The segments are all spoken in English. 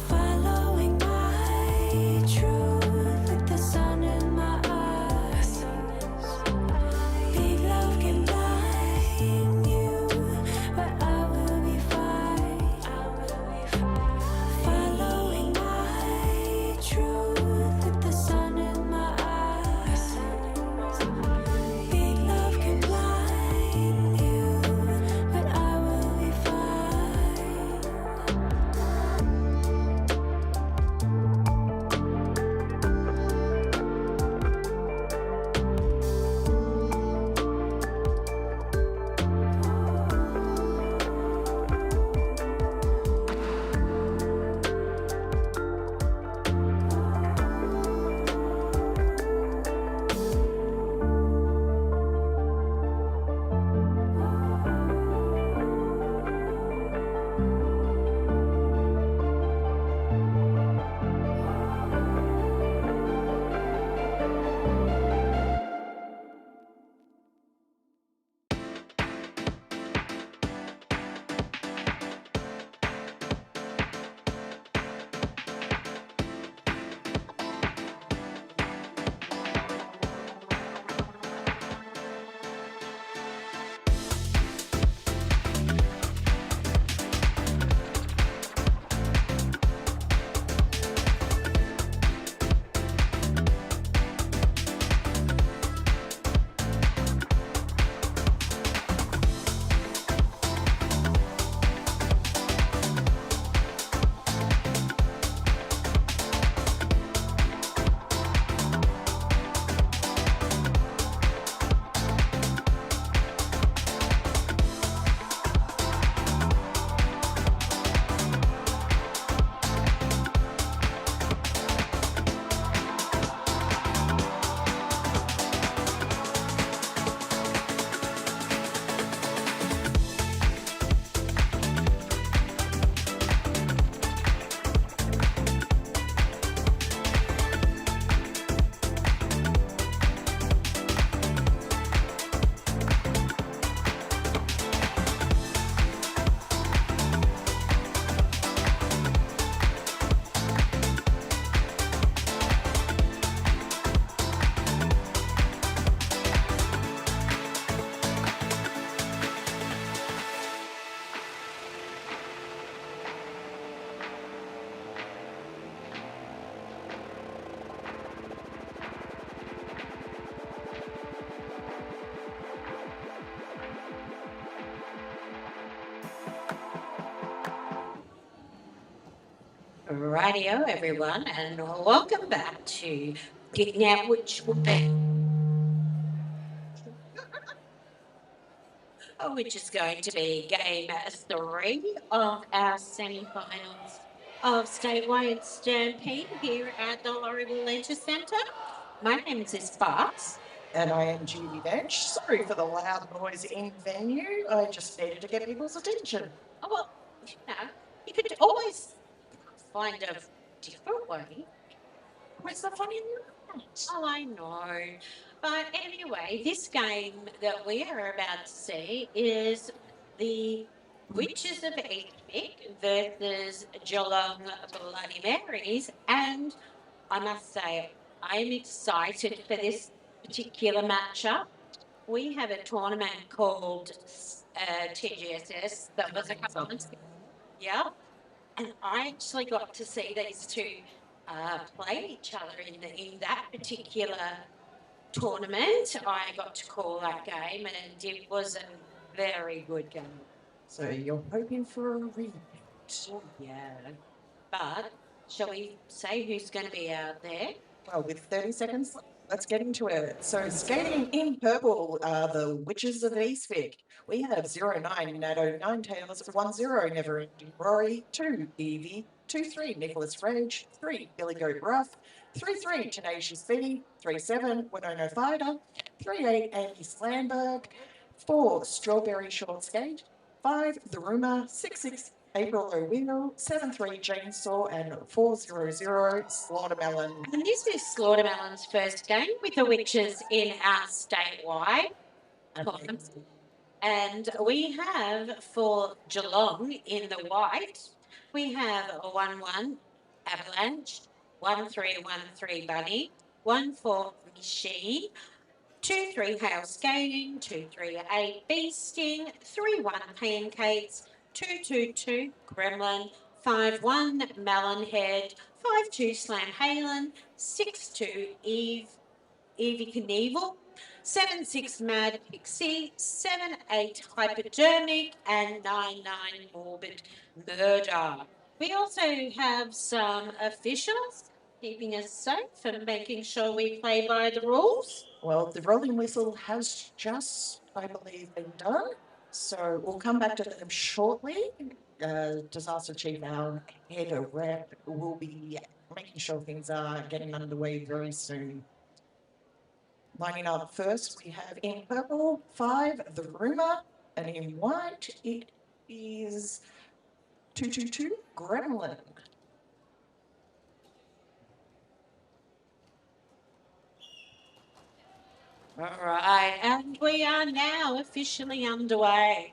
Fire Rightio, everyone, and welcome back to now, which is going to be game 3 of our semi-finals of Statewide Stampede here at the Warragul Leisure Centre. My name is Sparks. And I am Judy Bench. Sorry for the loud noise in venue. I just needed to get people's attention. Oh, well, you could always find a different way. What's the fun in that? Oh, I know. But anyway, this game that we are about to see is the Witches of Eastwick versus Geelong Bloody Marys. And I must say, I am excited for this particular matchup. We have a tournament called TGSS that was a couple of months ago. Yeah. And I actually got to see these two play each other in that particular tournament. I got to call that game, and it was a very good game. So you're hoping for a repeat? Oh, yeah. But shall we say who's going to be out there? Well, with 30 seconds, let's get into it. So skating in purple are the Witches of Eastwick. We have 09 Nato, 9 Tails, 10 Never Ending Rory, 2 Evie, 2-3 Nicholas Rage, 3 Billy Goat Rough, 3-3 Tenacious B, 3-7 Winona Fighter, 3-8 Amy Slandberg, 4 Strawberry Short Skate, 5 The Rumour, 6-6 April O'Wheel, 7-3 Chainsaw, and 4-0 Slaughtermelon. And this is Slaughtermelon's first game with the Witches in our statewide tournament. And we have for Geelong in the white, we have a 1-1 Avalanche, 1-3 Bunny, 1-4 Machine, 2-3 Hail Skating, 2-3 Beasting, 3-1 Pancakes, 2-2 Gremlin, 5-1 Melonhead, 5-2 Slam Halen, 6-2 Evie Knievel, 7-6 Mad Pixie, 7-8 Hypodermic, and 9-9 Morbid Murder. We also have some officials keeping us safe and making sure we play by the rules. Well, the rolling whistle has just, I believe, been done. So we'll come back to them shortly. Disaster Chief, our head of rep, will be making sure things are getting underway very soon. Lining up first, we have in purple 5, The Rumour, and in white, it is 2-2 Gremlin. All right, and we are now officially underway.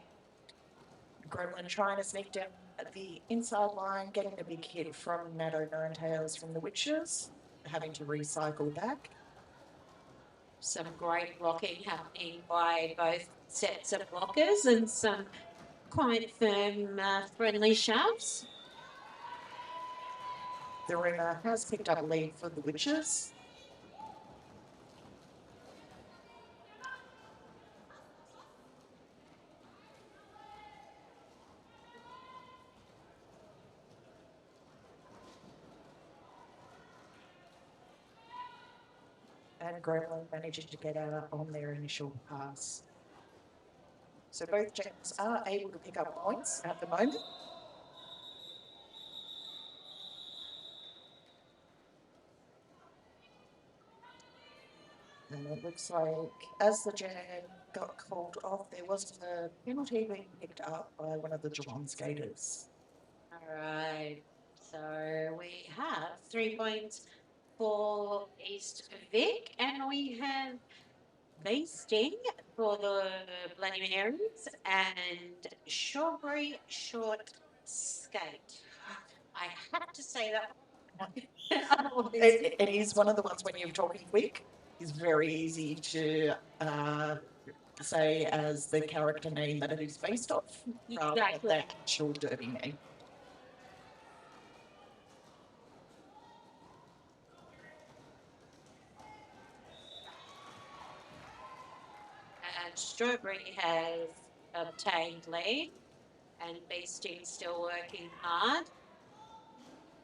Gremlin trying to sneak down the inside line, getting a big hit from Nato Nine Tails from the Witches, having to recycle back. Some great blocking happening by both sets of blockers and some quite firm, friendly shoves. The Rumour has picked up a lead for the Witches. And Gremlin managing to get out on their initial pass. So both teams are able to pick up points at the moment. And it looks like as the jam got called off, there was a penalty being picked up by one of the Geelong skaters. All right, so we have 3 points for East Vic, and we have Beasting for the Bloody Marys and Strawberry Short Skate. I have to say that. It is one of the ones when you're talking quick, is very easy to say as the character name that it is based off, rather than the actual derby name. And Strawberry has obtained lead, and Beasting's still working hard.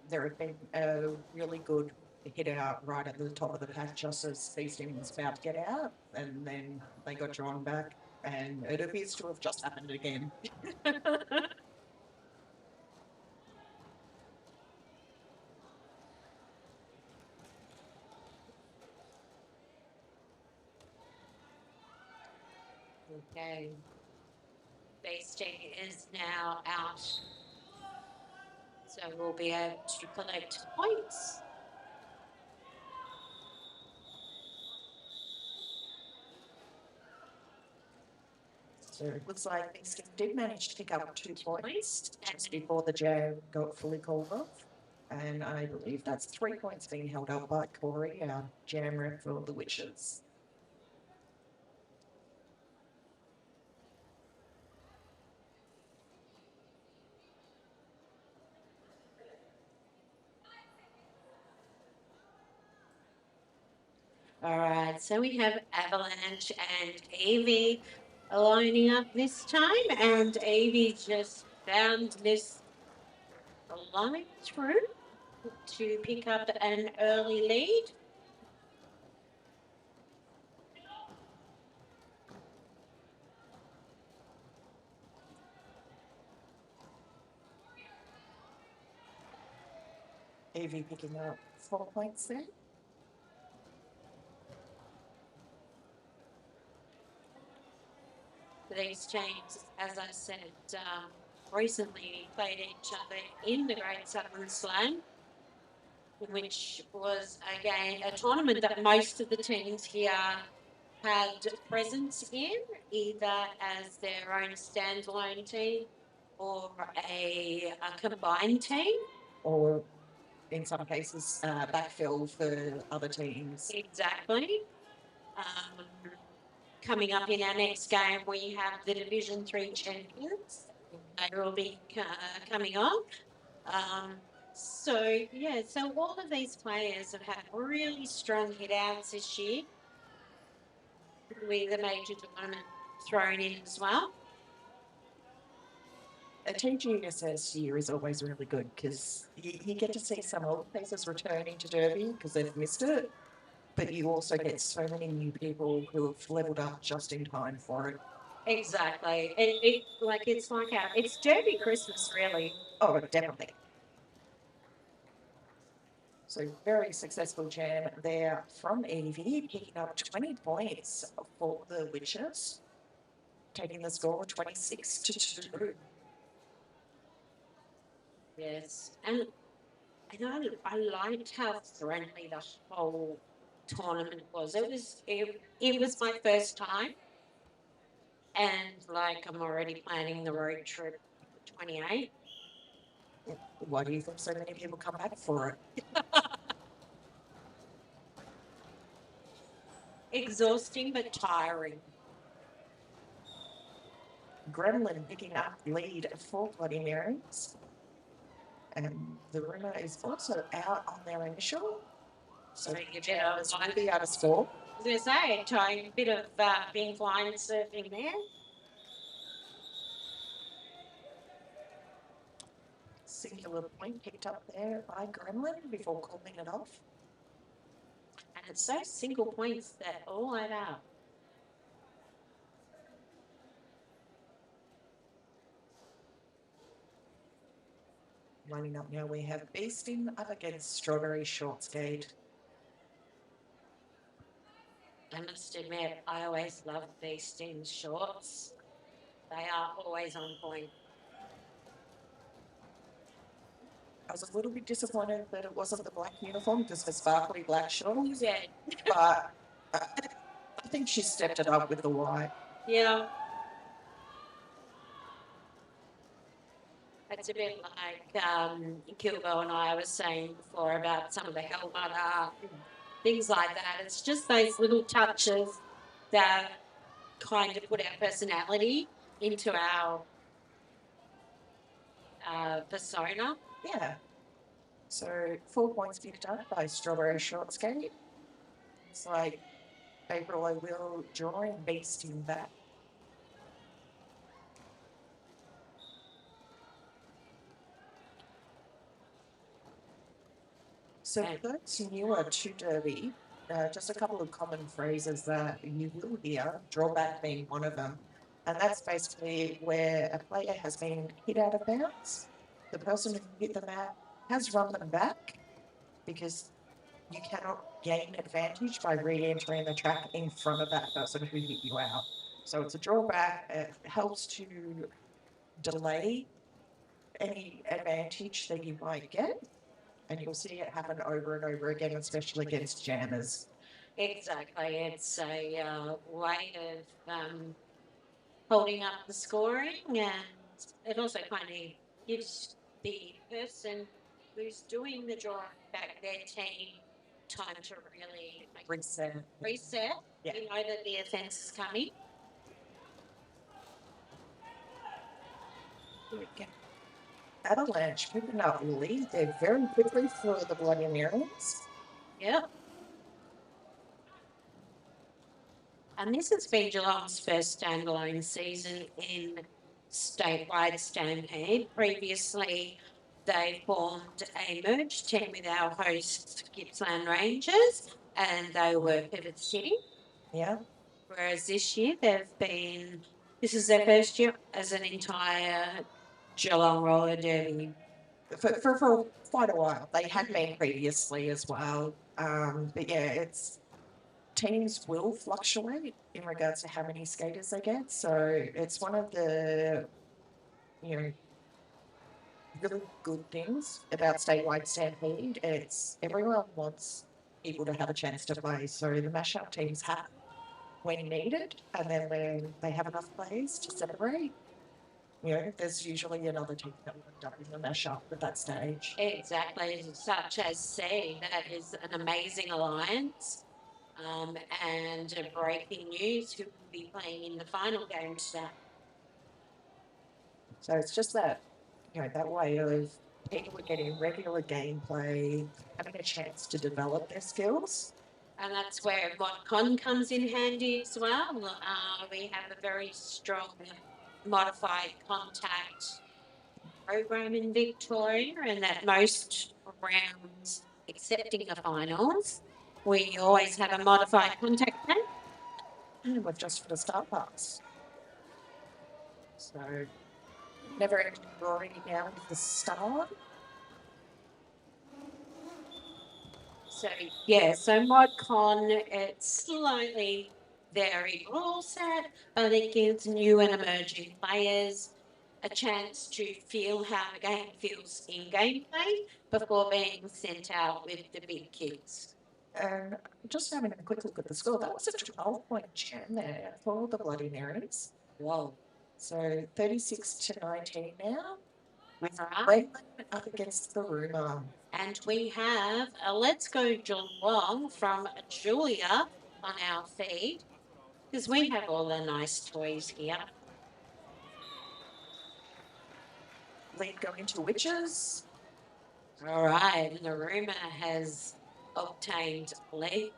There had been a really good hit out right at the top of the pack just as Beasting was about to get out, and then they got drawn back, and it appears to have just happened again. Okay. Beasting is now out. So we'll be able to collect points. So it looks like Beasting did manage to pick up 2 points just before the jam got fully called off. And I believe that's 3 points being held up by Corey, our jam rep for the Witches. All right, so we have Avalanche and Evie lining up this time, and Evie just found this line through to pick up an early lead. Evie picking up 4 points there. These teams, as I said, recently played each other in the Great Southern Slam, which was, again, a tournament that most of the teams here had presence in, either as their own standalone team or a combined team. Or in some cases, backfill for other teams. Exactly. Coming up in our next game, we have the Division 3 champions. They will be coming on. So all of these players have had really strong hit outs this year, with a major tournament thrown in as well. A TGSS year is always really good because you get to see some old faces returning to Derby because they've missed it, but you also get so many new people who have leveled up just in time for it. Exactly. It's Derby Christmas, really. Oh, definitely. So very successful jam there from Evie, picking up 20 points for the Witches, taking the score 26-2. Yes, and I liked how friendly the whole tournament was. It was my first time, and I'm already planning the road trip for 28. Why do you think so many people come back for it? Exhausting but tiring. Gremlin picking up lead for Bloody Marys. And the rumour is also out on their initial. So the Jammers will be out of score. I was going to say, trying a bit of being flying surfing there. Singular point picked up there by Gremlin before calling it off. And it's those single points that all add up. Lining up now, we have Beasting up against Strawberry Short Skate. I must admit, I always love Beasting's shorts. They are always on point. I was a little bit disappointed that it wasn't the black uniform, just the sparkly black shorts. Yeah. But I think she stepped it up with the white. Yeah. It's a bit like Kilbo and I was saying before about some of the helmet art and things like that. It's just those little touches that kind of put our personality into our persona. Yeah. So 4 points picked up by Strawberry Short Skate. It's like April I will join Beasting back. So for those newer to Derby, just a couple of common phrases that you will hear, drawback being one of them. And that's basically where a player has been hit out of bounds. The person who hit them out has run them back because you cannot gain advantage by re-entering the track in front of that person who hit you out. So it's a drawback. It helps to delay any advantage that you might get. And you'll see it happen over and over again, especially against jammers. Exactly. It's a way of holding up the scoring, and it also kind of gives the person who's doing the draw back their team time to really Reset. reset. Yeah. You know that the offence is coming. Here we go. Avalanche picking up lead there very quickly for the Bloody Marys. Yep. And this has been Geelong's first standalone season in statewide Stampede. Previously, they formed a merged team with our hosts, Gippsland Ranges, and they were Pivot City. Yeah. Whereas this year, this is their first year as an entire Geelong Roller Derby. For quite a while. They had been previously as well. But yeah, teams will fluctuate in regards to how many skaters they get. So it's one of the, really good things about statewide Stampede. It's everyone wants people to have a chance to play. So the mashup teams have when needed, and then when they have enough players to separate, there's usually another team that will end up in the mashup at that stage. Exactly, such as C, that is an amazing alliance. And breaking news, who will be playing in the final game today. So it's just that, that way of people are getting regular gameplay, having a chance to develop their skills. And that's where ModCon comes in handy as well. We have a very strong modified contact program in Victoria, and that most rounds, excepting the finals, we always have a modified contact plan. And we've just for the start pass. So never ending glory now with the star. So yeah, so ModCon, it's slightly varied rule set, but it gives new and emerging players a chance to feel how the game feels in gameplay before being sent out with the big kids. And just having a quick look at the score, that was a 12-point jam there for the Bloody Marys. Whoa. So 36 to 19 now. With Right. up against the Rumour. And we have a Let's Go Geelong from Julia on our feed, because we have all the nice toys here. Lead going to Witches. All right, and the Rumour has obtained lead.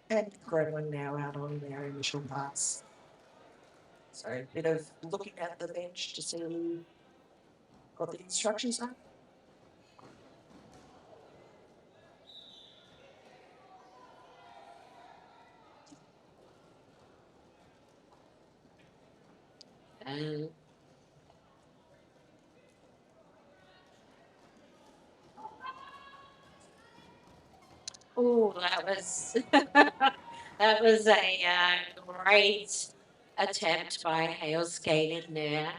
And Gremlin now out on their initial pass. So a bit of looking at the bench to see what the instructions are. And oh, that was that was a great attempt by Hale Skate in there.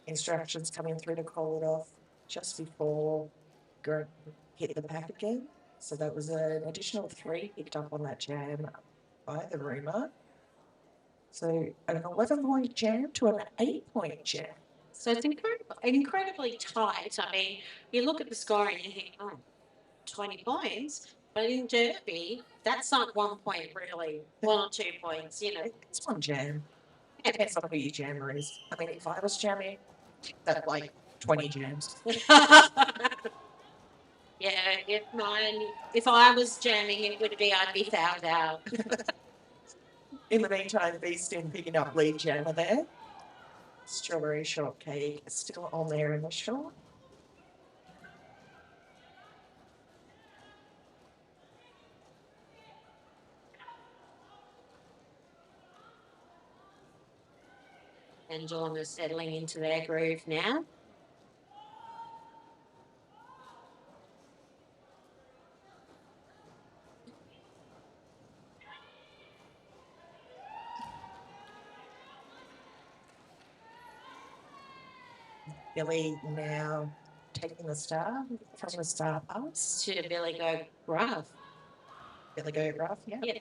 Instructions coming through to call it off just before Greg hit the pack again. So that was an additional 3 picked up on that jam by the Rumour. So an 11-point jam to an 8-point jam. So it's incredibly tight. I mean, you look at the scoring and you think, 20 points. But in Derby, that's not 1 point really, 1 or 2 points, It's one jam. It depends on who your jammer is. I mean, if I was jamming, that 20 jams. Yeah, if I was jamming, I'd be fouled out. In the meantime, Beeston picking up lead jammer there. Strawberry shortcake still on there in the short. And Geelong is settling into their groove now. Billy now taking the star from the star pass. To Billy Go Gruff. Billy go rough, yeah. Yeah.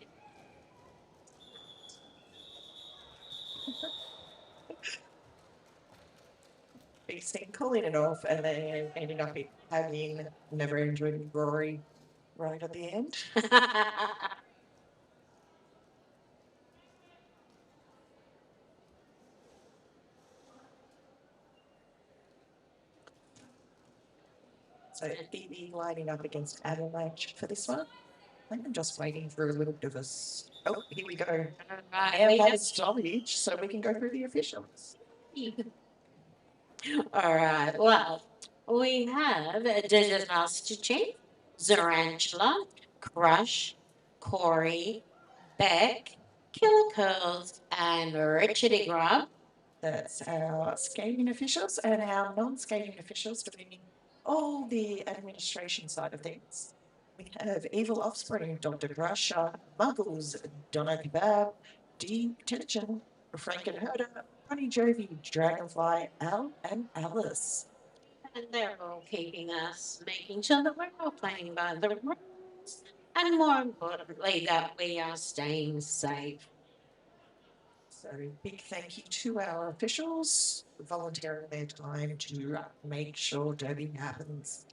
Beeston calling it off and then ending up having never ending Rory right at the end. So Phoebe lining up against Avalanche for this one. I think I'm just waiting for a little bit of a... Oh, here we go. Right, And that is stoppage, so we can go through the officials. All right. Well, we have Disaster Chief, Zarantula, Crush, Corey, Beck, Killer Curls, and Richard Grub. That's our skating officials and our non-skating officials doing all the administration side of things. We have Evil Offspring, Dr. Grusher, Muggles, Donna Kebab, Dee Tension, Frankenherder, Bunny Jovi, Dragonfly, Al, and Alice. And they're all keeping us, making sure that we're all playing by the rules, and more importantly, that we are staying safe. So big thank you to our officials volunteering their time to make sure Derby happens.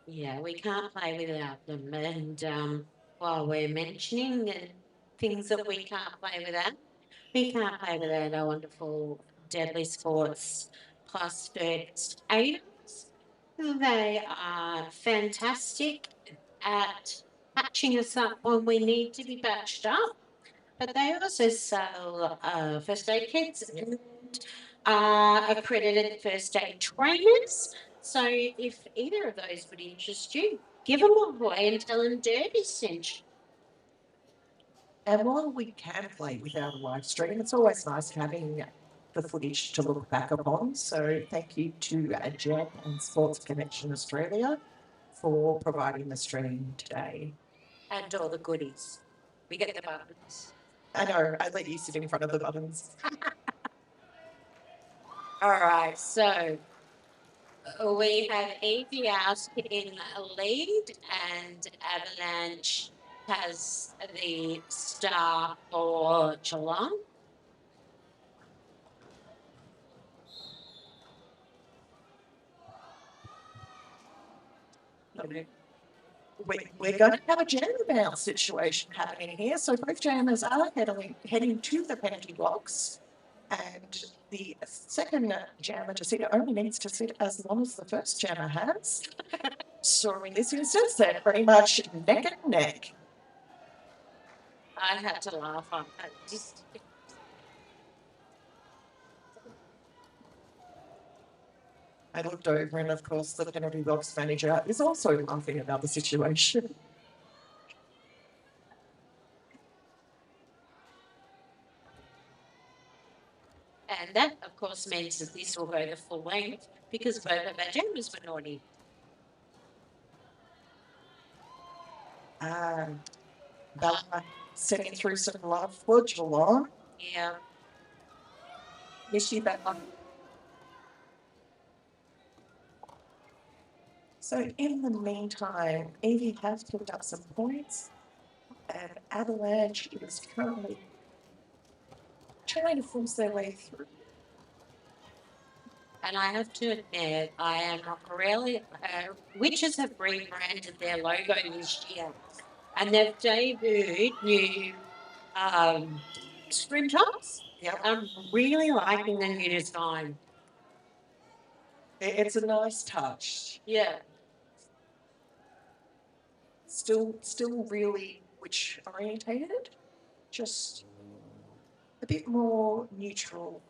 Yeah, we can't play without them. And while we're mentioning the things that we can't play without, we can't play without our wonderful Deadly Sports plus first aiders. They are fantastic at patching us up when we need to be patched up, but they also sell first aid kits and are accredited first aid trainers. So if either of those would interest you, give them a boy and tell them Derby sent you. And while we can play without a live stream, it's always nice having the footage to look back upon. So thank you to Jen and Sports Connection Australia for providing the stream today. And all the goodies. We get the buttons. I know, I let you sit in front of the buttons. All right, so we have Evie out in lead, and Avalanche has the star for Geelong. We're going to have a jammer bounce situation happening here. So both jammers are heading to the penalty box. And the second jammer to sit only needs to sit as long as the first jammer has. So in this instance, they're pretty much neck and neck. I had to laugh on that. I looked over and of course the penalty box manager is also laughing about the situation. And that, of course, means that this will go the full length because both of our jammers were naughty. Bella sending through some love for Geelong. Yeah. Miss you, Bella. So in the meantime, Evie has picked up some points and Avalanche is currently trying to force their way through. And I have to admit, I am not really. Witches have rebranded their logo this year, and they've debuted new screen tops. Yep. I'm really liking the new design. It's a nice touch. Yeah. Still really witch orientated, just a bit more neutral.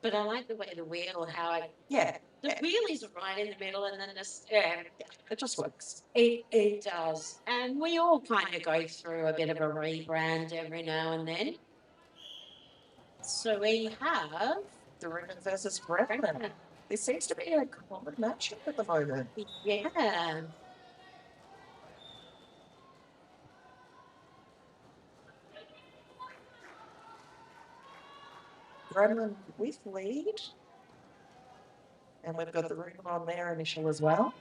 But I like the way the wheel, how it, Yeah, the wheel is right in the middle, and then it just works. it does. And we all kind of go through a bit of a rebrand every now and then. So we have The Roman versus Gremlin. This seems to be a common matchup at the moment. Yeah. Gremlin with lead. And we've got the room on their initial as well.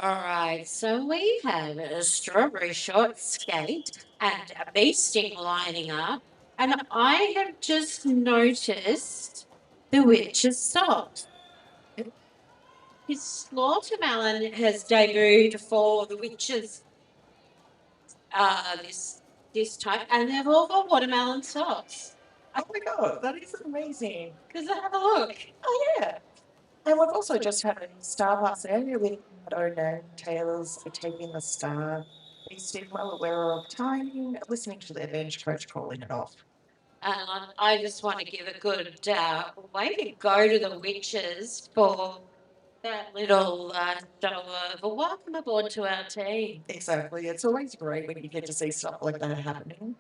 All right, so we have a strawberry short skate and a bee sting lining up, and I have just noticed the witch has stopped. His slaughtermelon has debuted for the witches this time, and they've all got watermelon socks. Oh my God, that is amazing. Because have a look. Oh yeah. And we've also just had a star pass area with Madonna Taylor's taking the star. He's still well aware of timing, listening to their bench coach calling it off. I just want to give a good way to go to the witches for that little show of a welcome aboard to our team. Exactly. It's always great when you get to see stuff like that happening.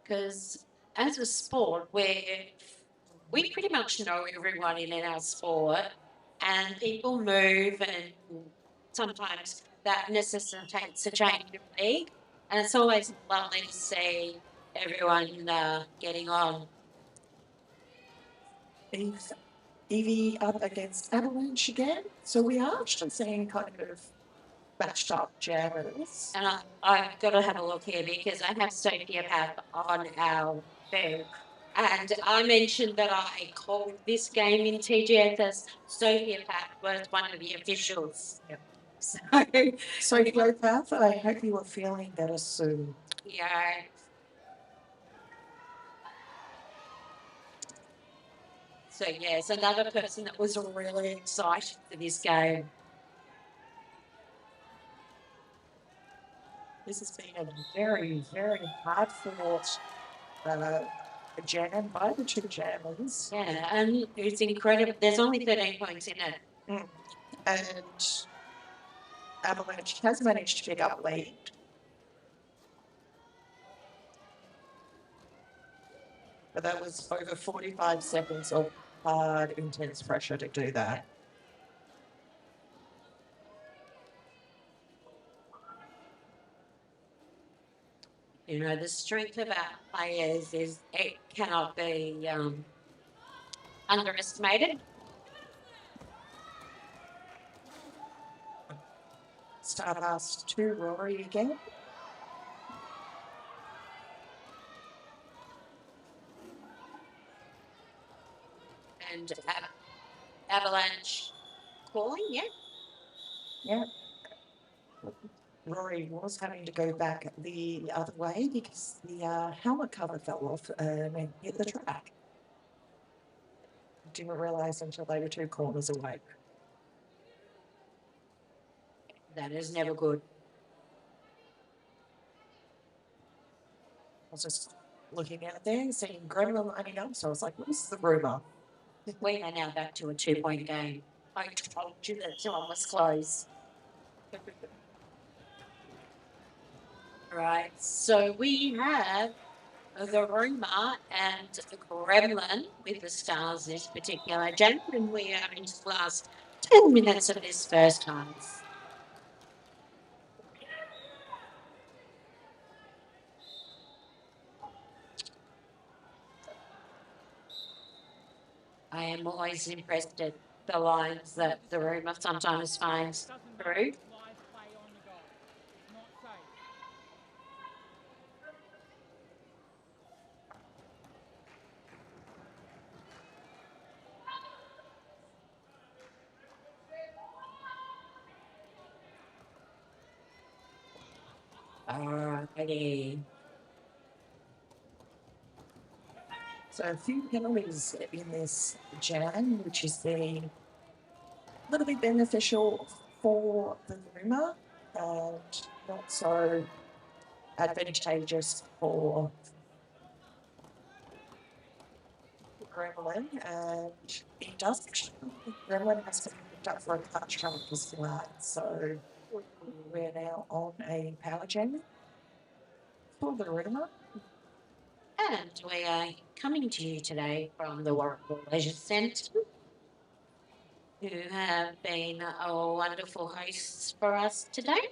Because as a sport, we pretty much know everyone in our sport, and people move, and sometimes that necessitates a change of league. And it's always lovely to see everyone getting on. Evie up against Avalanche again. So we are actually seeing kind of matched up jammers. And I've got to have a look here because I have sociopath on our thing. And I mentioned that I called this game in TGS as sociopath was one of the officials. Yep. So, Sociopath, I hope you are feeling better soon. yeah. So, yes, another person that was really excited for this game. This has been a very, very hard fought jam by the two jammers. Yeah, and it's incredible. There's only 13 points in it. And Avalanche has managed to pick up lead. But that was over 45 seconds of hard, intense pressure to do that. You know, the strength of our players it cannot be underestimated. Star pass to Rory again. And Avalanche calling, yeah. Yeah. Rory was having to go back the other way because the helmet cover fell off and hit the track. Didn't realise until they were 2 corners away. That is never good. I was just looking out there and seeing Gremlin lining up, so I was like, what's the rumour? We are now back to a 2-point game. I told you that one was close. Right, so we have the Rumour and the Gremlin with the stars this particular game, and we are into the last 10 minutes of this first half. I am always impressed at the lines that the rumour sometimes finds through. Alrighty. So a few penalties in this jam, which is a little bit beneficial for the groomer and not so advantageous for Gremlin. And it does actually, Gremlin has to be picked up for a cut track as well. So we're now on a power jam for the groomer. And we are coming to you today from the Warragul Leisure Centre, who have been wonderful hosts for us today.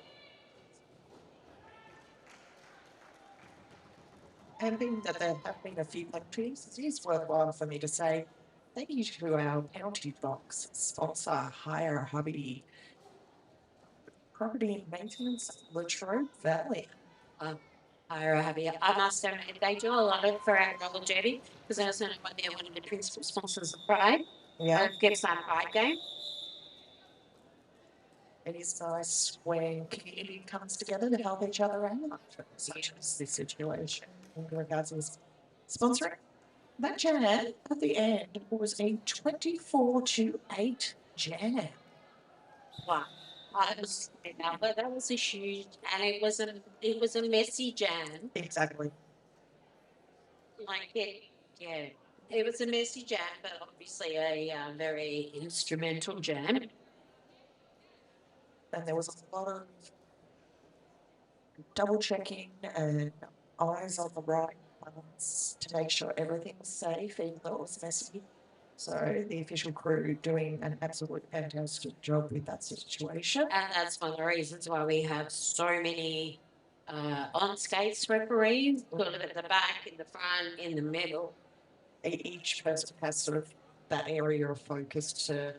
And being that there have been a few countries, it is worthwhile for me to say thank you to our penalty box sponsor, Hire Hubby Property and Maintenance, Latrobe Valley. I must admit, they do a lot of for our roller derby because I also know what they're one of the principal sponsors of Pride. Yeah, Gippsland Pride game. it is nice when community comes together to help each other out, such as this situation in regards to sponsoring. That jam at the end was a 24-8 jam. Wow. That was a huge, and it was a messy jam. Exactly. It was a messy jam, but obviously a very instrumental jam. And there was a lot of double checking and eyes on the right ones to make sure everything was safe, even though it was messy. So the official crew doing an absolute fantastic job with that situation. And that's one of the reasons why we have so many on skates referees, sort of at the back, in the front, in the middle. Each person has sort of that area of focus to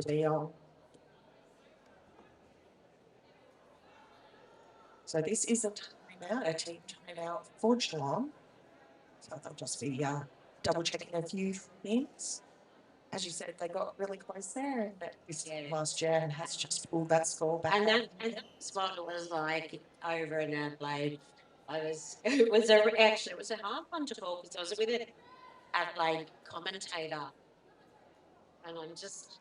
be on. So this is a timeout, a team timeout for Geelong. So they'll just be double checking a few things. As you said, they got really close there, and this last jam has just pulled that score back. And that spot was like over in Adelaide. It was a hard one to call because I was with an Adelaide commentator, and I'm just.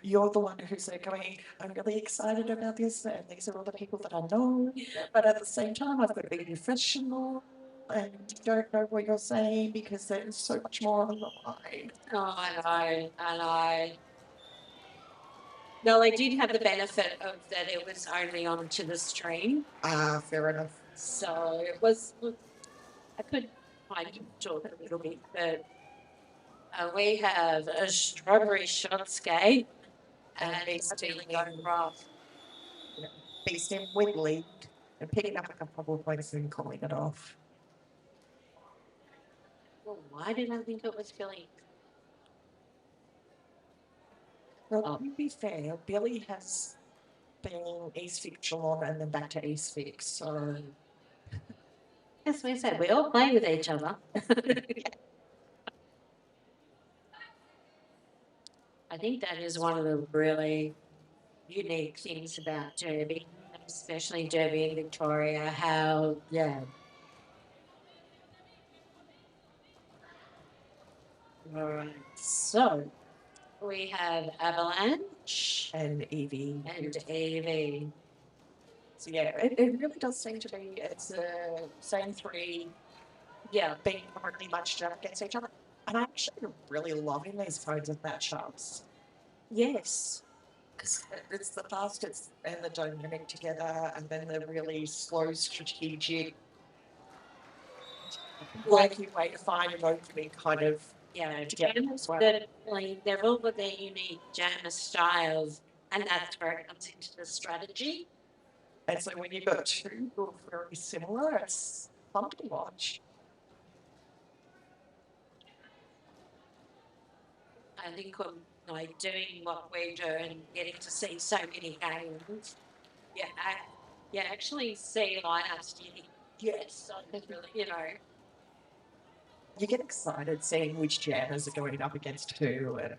You're the one who's going, I'm really excited about this, and these are all the people that I know, but at the same time, I've got to be professional, and you don't know what you're saying because there's so much more on the line. Oh, I know. No, I did have the benefit of that it was only onto the stream. Fair enough. So it was, I could kind of talk a little bit, but we have a strawberry shot skate and it's been going rough. Beast him with lead and picking up a couple of points and calling it off. Well, why did I think it was Billy? Well, to be fair, Billy has been East Vic Geelong and then back to East Vic, so. As we said, we all play with each other. I think that is one of the really unique things about Derby, especially Derby in Victoria, how, All right, so we have Avalanche and Evie. And Evie. So yeah, it really does seem to be, it's the same three, being currently matched up against each other. And I'm actually really loving these kinds of matchups. Yes. Because it's the fastest and the dynamic together, and then the really slow, strategic, like you way to find an opening kind of together as well. They've all got their unique jammer styles, and that's where it comes into the strategy. And so when you've got two who are very similar, it's fun to watch. I think like doing what we do and getting to see so many games. Yeah, actually see lineups. You think, yes, I think really, You get excited seeing which jammers are going up against who. And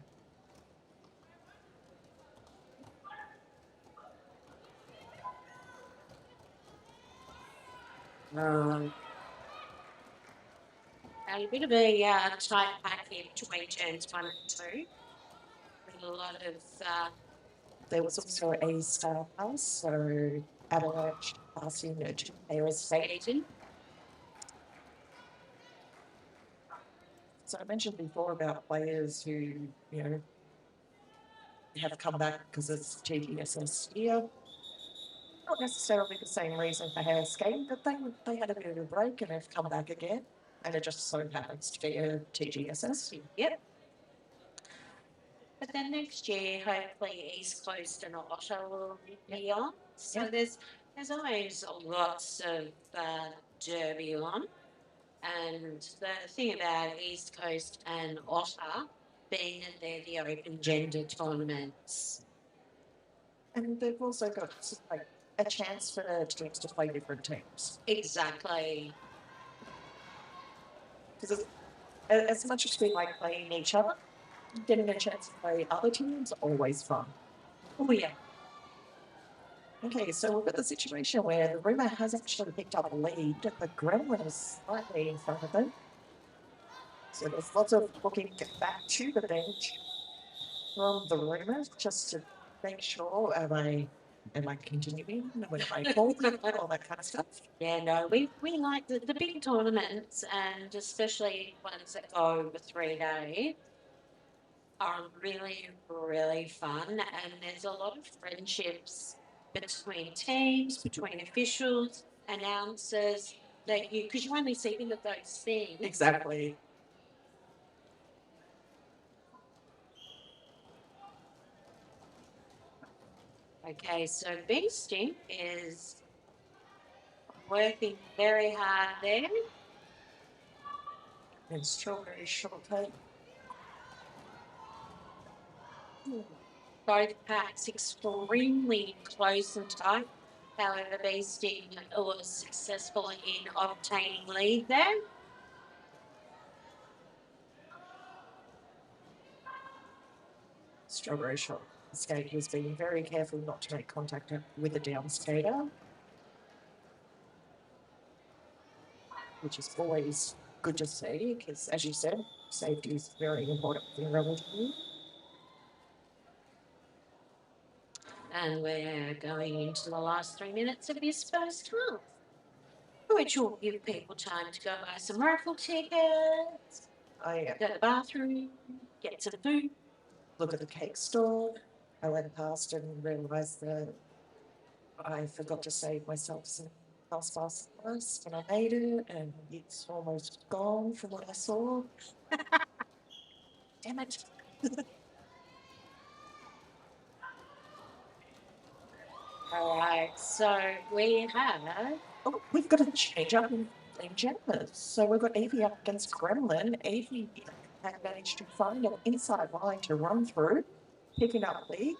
a bit of a tight package between turns 1 and 2. With a lot of there was also a star pass, so Avalanche passing to Paris skating. So I mentioned before about players who, have come back because it's TGSS year. Not necessarily the same reason for hair skating, but they had a bit of a break and have come back again. And it just so happens to be a TGSS year. Yep. But then next year, hopefully, East Coast and Ottawa will be on. So there's always lots of derby on. And the thing about East Coast and Ottawa being that they're the open gender tournaments. And they've also got like a chance for teams to play different teams. Exactly. Because as much as we like playing each other, getting a chance to play other teams always fun. Oh, yeah. Okay, so we've got the situation where the Rumor has actually picked up a lead, but Gremlin is slightly in front of them. So there's lots of looking back to the bench from the Rumors just to make sure am I continuing? Am I talking? All that kind of stuff. Yeah, no, we like the big tournaments, and especially ones that go over 3 days are really, really fun. And there's a lot of friendships between teams, between officials, announcers, because you only see them at those things. Exactly. Okay, so Beasting is working very hard there. And Strawberry Shortcake. Both packs extremely close and tight. However, Beasting was successful in obtaining lead there. Strawberry Shortcake was being very careful not to make contact with the down skater, which is always good to see because, as you said, safety is very important in rugby team. And we're going into the last 3 minutes of this first half, which will give people time to go buy some raffle tickets, go to the bathroom, get some food. Look at the cake store. I went past and realised that I forgot to save myself some house pass when I made it, and it's almost gone from what I saw. Damn it. All right, so we have. Oh, we've got a change up in jammers. So we've got Evie up against Gremlin. Evie had managed to find an inside line to run through, picking up lead.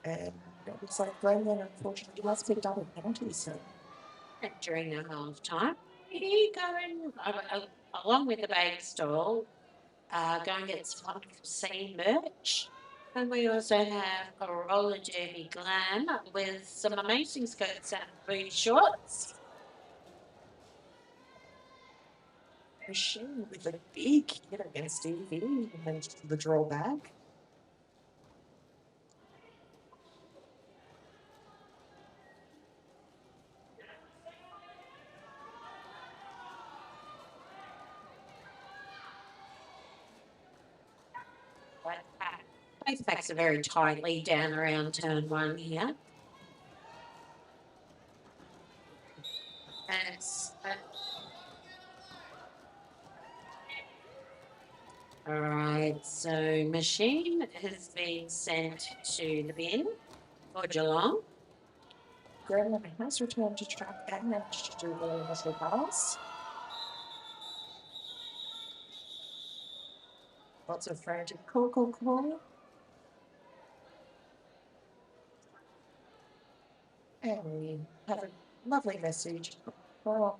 And it looks like Gremlin unfortunately has picked up a penalty, so. And during the half time, he going along with the bag stall, go and get some wonderful sea merch. And we also have a roller derby glam with some amazing skirts and boot shorts. Machine with a big hit against Evie and the drawback. Both packs are very tightly down around turn 1 here. And it's, all right, so Machine has been sent to the bin for Geelong. Gremlin has returned to track and managed to do the initial pass. Lots of frantic call. And we have a lovely message from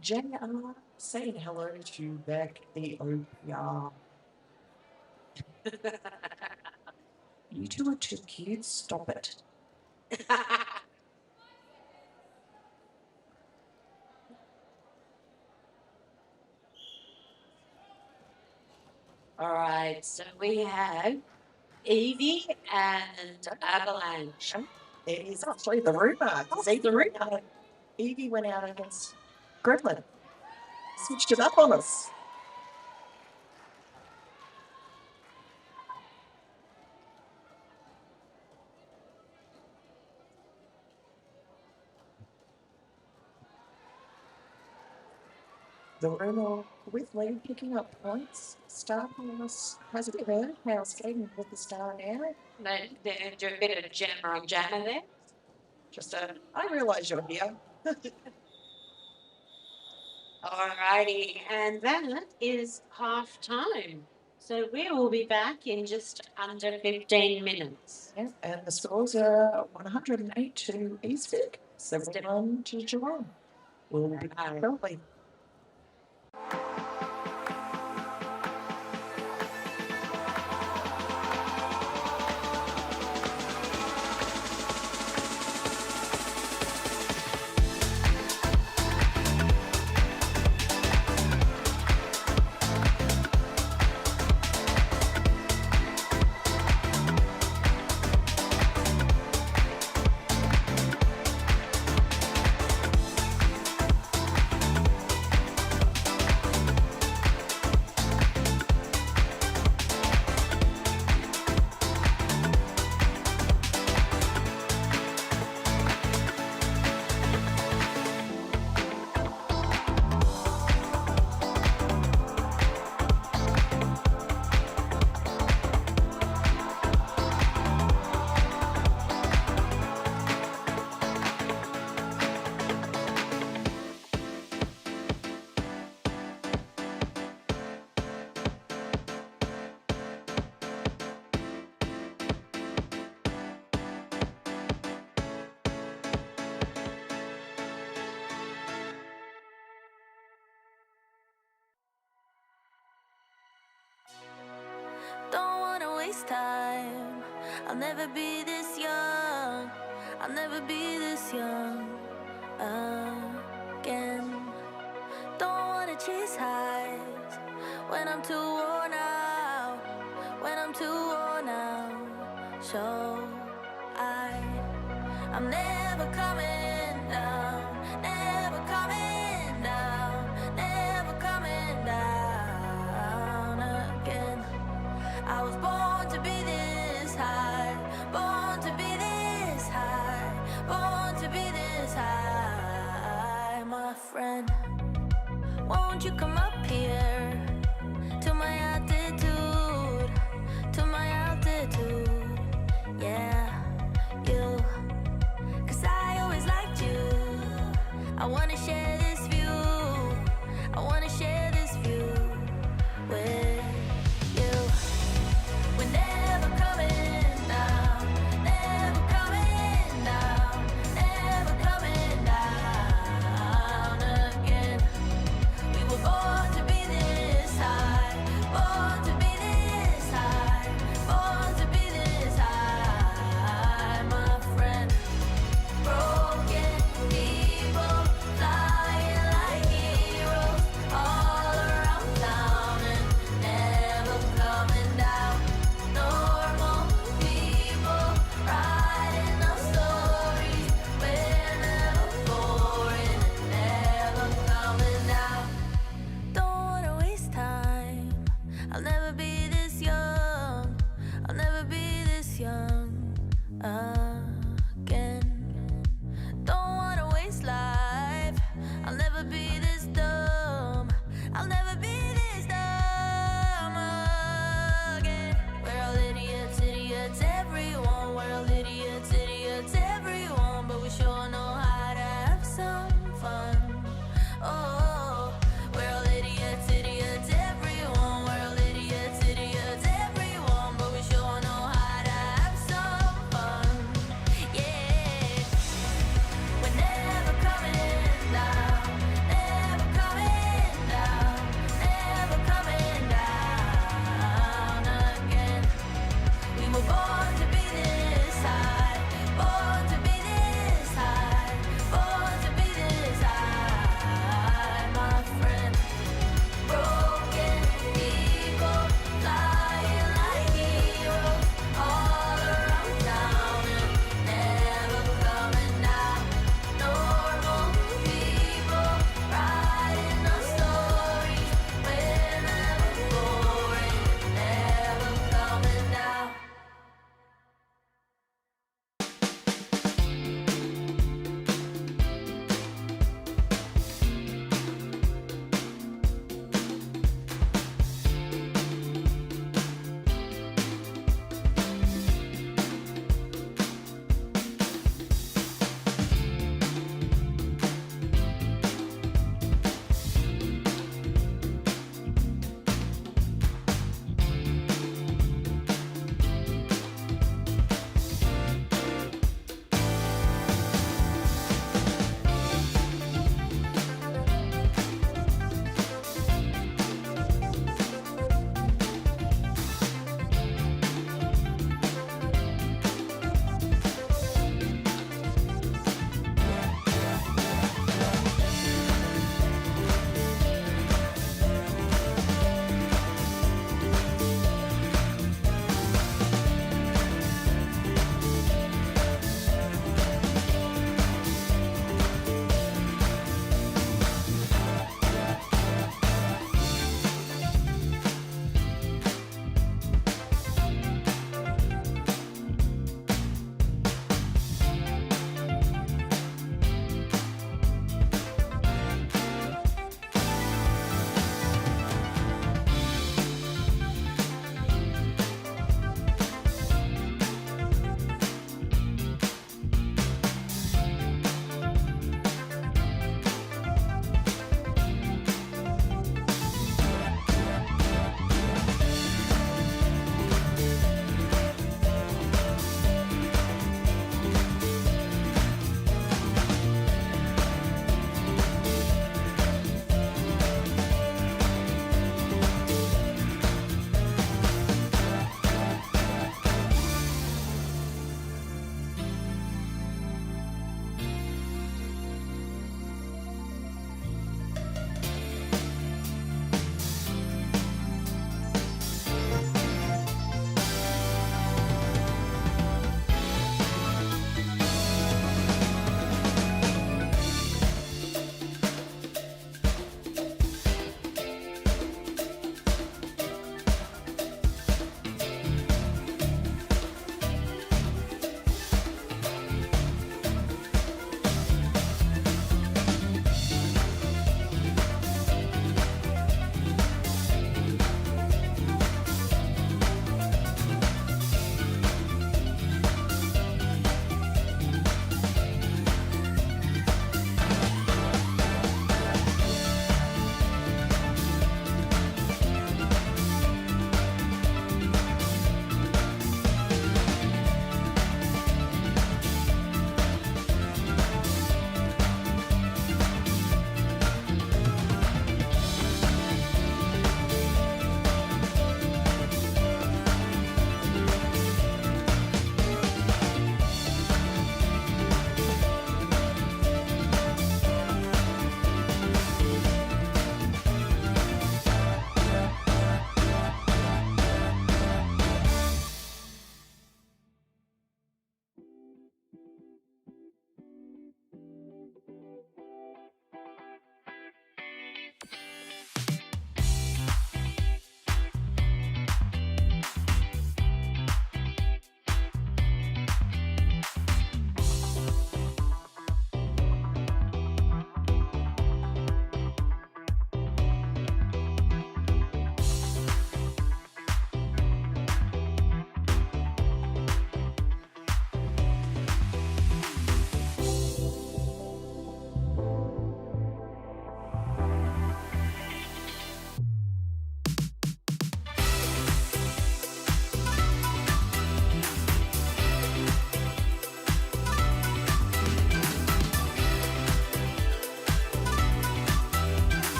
JR saying hello to back the OPR. You two are too cute, stop it. All right, so we have Evie and Avalanche. It is actually the rumour. See the rumour. Evie went out against Gremlin. Switched it up on us. The rumour with Lee picking up points. Star Wars has occurred. Now skating with the star now. They do a bit of jammer on jammer there. Just I realise you're here. All righty, and that is half time. So we will be back in just under 15 minutes. Yeah, and the scores are 108 to Eastvic, 71 to Geelong. We'll be back shortly. Don't wanna waste time. I'll never be this young. I'll never be this young again. Don't wanna chase highs when I'm too worn out. When I'm too worn out. So I'm never coming down. Never coming down. Never coming down again. I was born to be this high, born to be this high, born to be this high, my friend. Won't you come up here to my altitude, to my altitude, yeah, you. 'Cause I always liked you. I wanna share this view, I wanna share this view with you. We're never coming down, never coming down, never coming down again. We were born to be this high, born to be this high, born to be this high, my friend. Broken people flying like heroes all around town and never coming down. Normal people writing our stories. We're never boring and never coming down. Don't wanna waste time. I'll never be this young. I'll never be this young again. Don't wanna waste life. I'll never be this dumb. I'll never be this dumb again. We're all idiots, idiots, everyone. We're all idiots, idiots, everyone. But we sure know how to have some fun. Oh, we're all idiots, idiots, everyone. We're all idiots, idiots.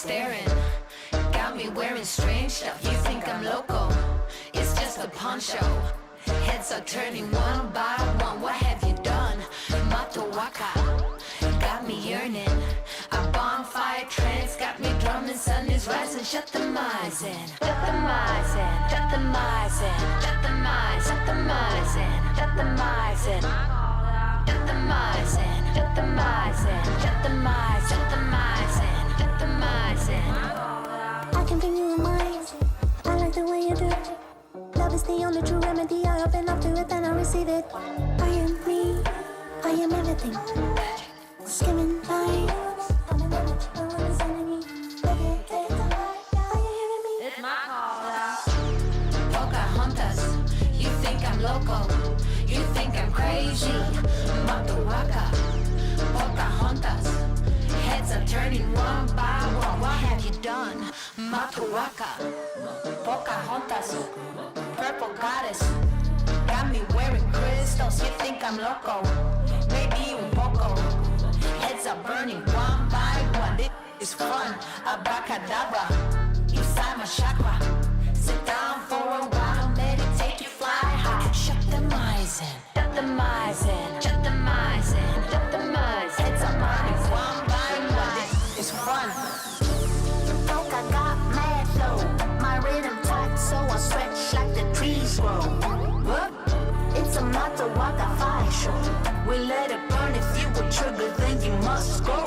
staring. Got me wearing strange stuff. You think I'm loco? It's just a poncho. Heads are turning one by one. What have you done? Mato waka. Got me yearning. A bonfire trance got me drumming. Sun is rising. Shut the mice in. Shut the mice in. Shut the mice in. Shut the mice. Shut the mice in. Shut the mice in. Shut the mice in. Shut the mice in. Shut the mice. Shut the mice in. Shut the mice in. I can bring you a mind. I like the way you do it. Love is the only true remedy. I open up to it and I receive it. I am me. I am everything. Skimming by. I'm an image. No one is enemy. Are you hearing me? It's my call. Pocahontas, you think I'm loco? You think I'm crazy? Mato waka. Pocahontas, heads are turning one by one. What have you done? Mato waka. Pocahontas, purple goddess, got me wearing crystals. You think I'm loco? Maybe un poco. Heads are burning one by one. This is fun. Abracadabra, inside my chakra. Sit down for a while, meditate, you fly high. Shut the mice in. Shut the mice in. Shut the mice in. Shut the mice. Heads are burning one by one. This is fun. Polka got mad flow. My rhythm tight, so I stretch like the trees grow. What? It's a Mato Waka fire show. We let it burn. If you were triggered, then you must go.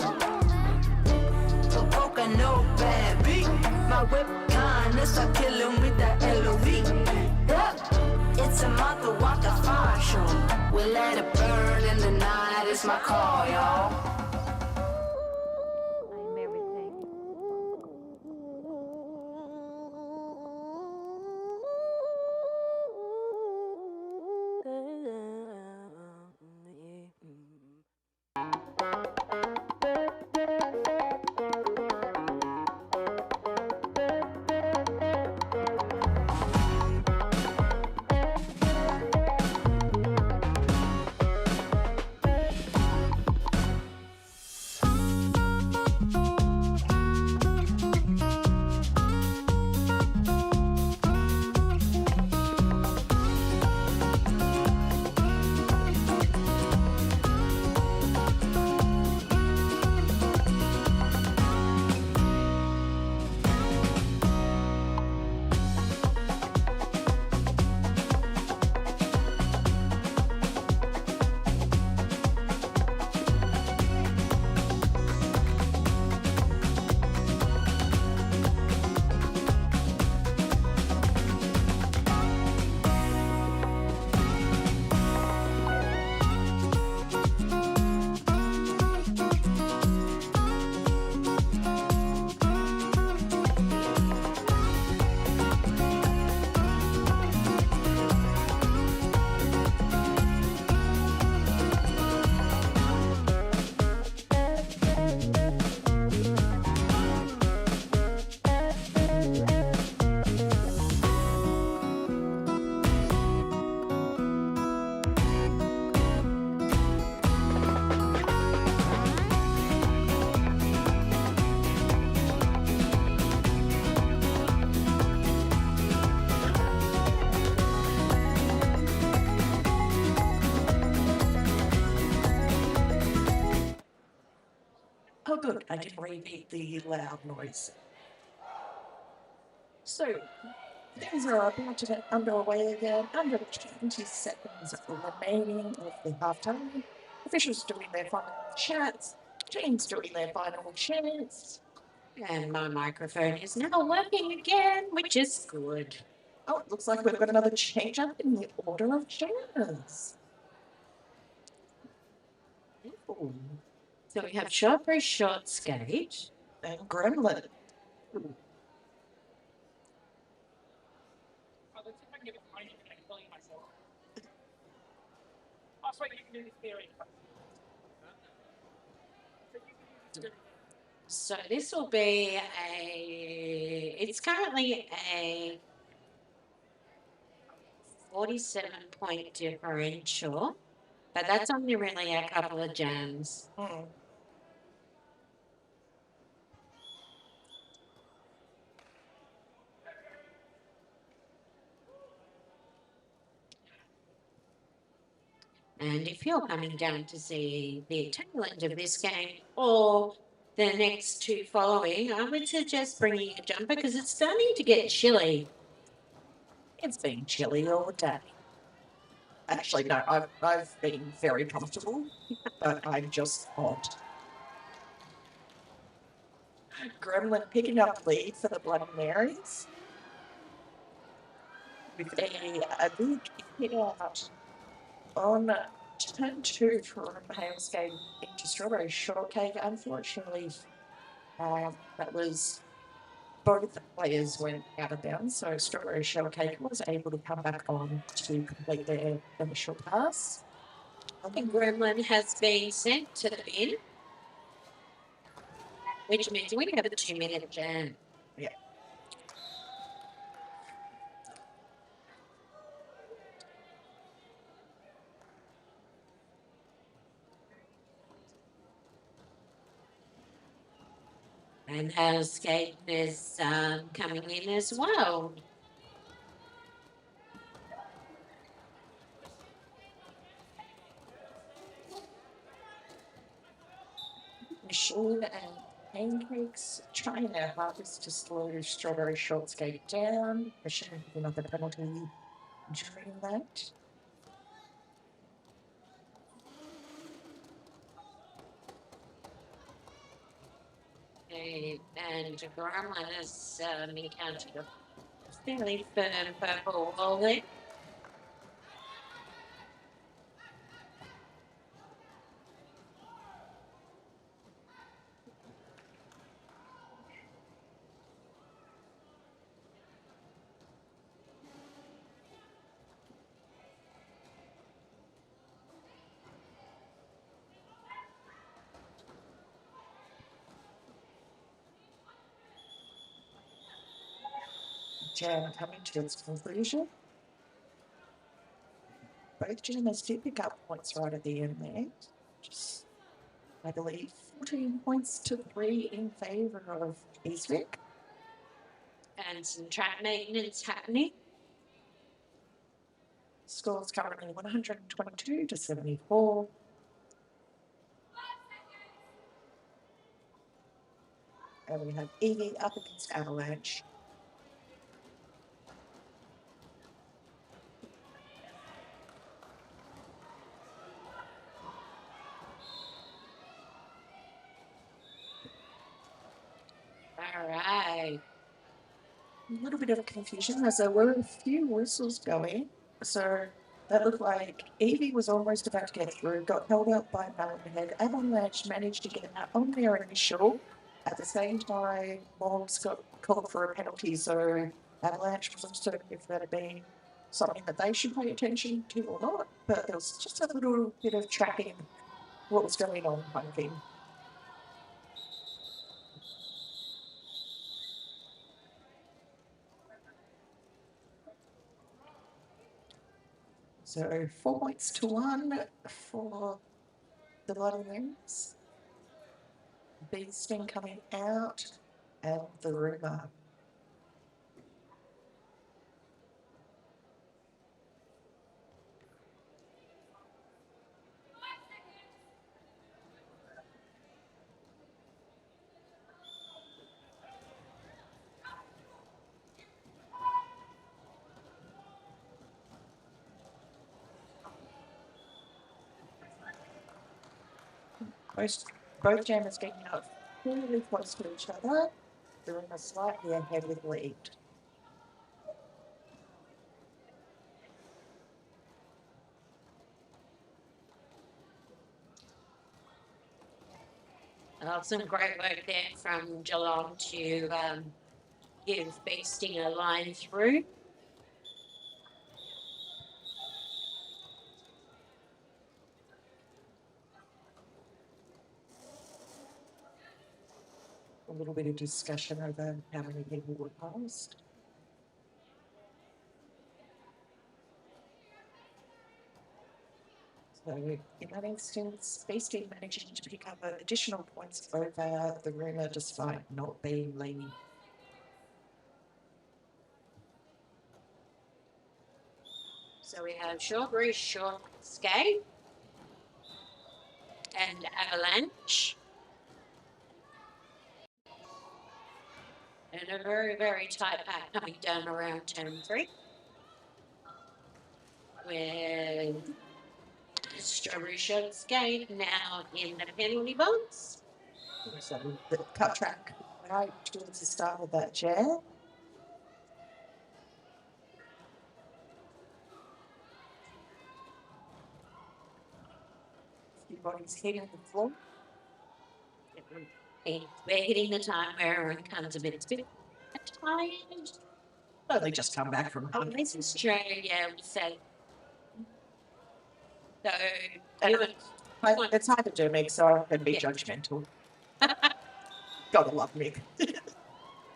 Polka no bad beat. My whip kindness, I kill him with the LOV. Yeah. It's a Mato Waka fire show. We let it burn in the night. It's my call, y'all. I'm everything. Oh, good. I didn't repeat the loud noise. So, things are about to get underway again. Under 20 seconds remaining of the halftime. Officials doing their final chats. Teams doing their final chants. And my microphone is now working again, which is good. Oh, it looks like we've got another change up in the order of jams. Ooh. So we have Shortbury Short Skate. And Gremlin. So this will be it's currently a 47-point differential, but that's only really a couple of jams. And if you're coming down to see the tail end of this game or the next two following, I would suggest bringing a jumper because it's starting to get chilly. It's been chilly all day. Actually, no, I've been very comfortable, but I'm just hot. Gremlin picking up lead for the Bloody Marys with a big hit out on turn 2 from Hailscape into Strawberry Shortcake. Unfortunately, that was both players went out of bounds, so Strawberry Shortcake was able to come back on to complete their initial pass. The Gremlin has been sent to the bin, which means we have a 2-minute jam. Yeah. And Hailscape is coming in as well. Machine and Pancakes trying their hardest to slow Strawberry Shortcake down. Machine picking up a penalty during that. And Gremlin has encountered a fairly firm purple wall there. Jam coming to its conclusion. Both jammers did pick up points right at the end there. Just, I believe, 14 points to 3 in favour of Eastwick. And some track maintenance happening. Scores currently 122 to 74. And we have Evie up against Avalanche. All right. A little bit of confusion as there were a few whistles going. So that looked like Evie was almost about to get through, got held up by Melonhead. Avalanche managed to get out on their initial. At the same time, Morgs got called for a penalty, so Avalanche wasn't certain if that had been something that they should pay attention to or not, but there was just a little bit of tracking what was going on kind of thing. So 4 points to 1 for the Bloody Marys. Beasting coming out and the Rumour. Both jammers getting up fairly close to each other. The Rumour slightly ahead with lead. Some great work there from Geelong to give Beasting a line through. A little bit of discussion over how many people were passed. So in that instance, Beasting managing to pick up additional points over the Rumour despite not being leading. So we have Strawberry Shortcake and Avalanche. And a very, very tight pack coming down around turn 3. With Strawberry Shorts Gate now in the penalty box. So the cut track right towards the start of that jam. Everybody's hitting the floor. And we're hitting the time where everyone comes a bit tired. Oh, they just come back from Oh, home. this is true, yeah, we said. So, And you and- It's hard to do, Mick, so I can be Yeah. judgmental. Gotta love Mick.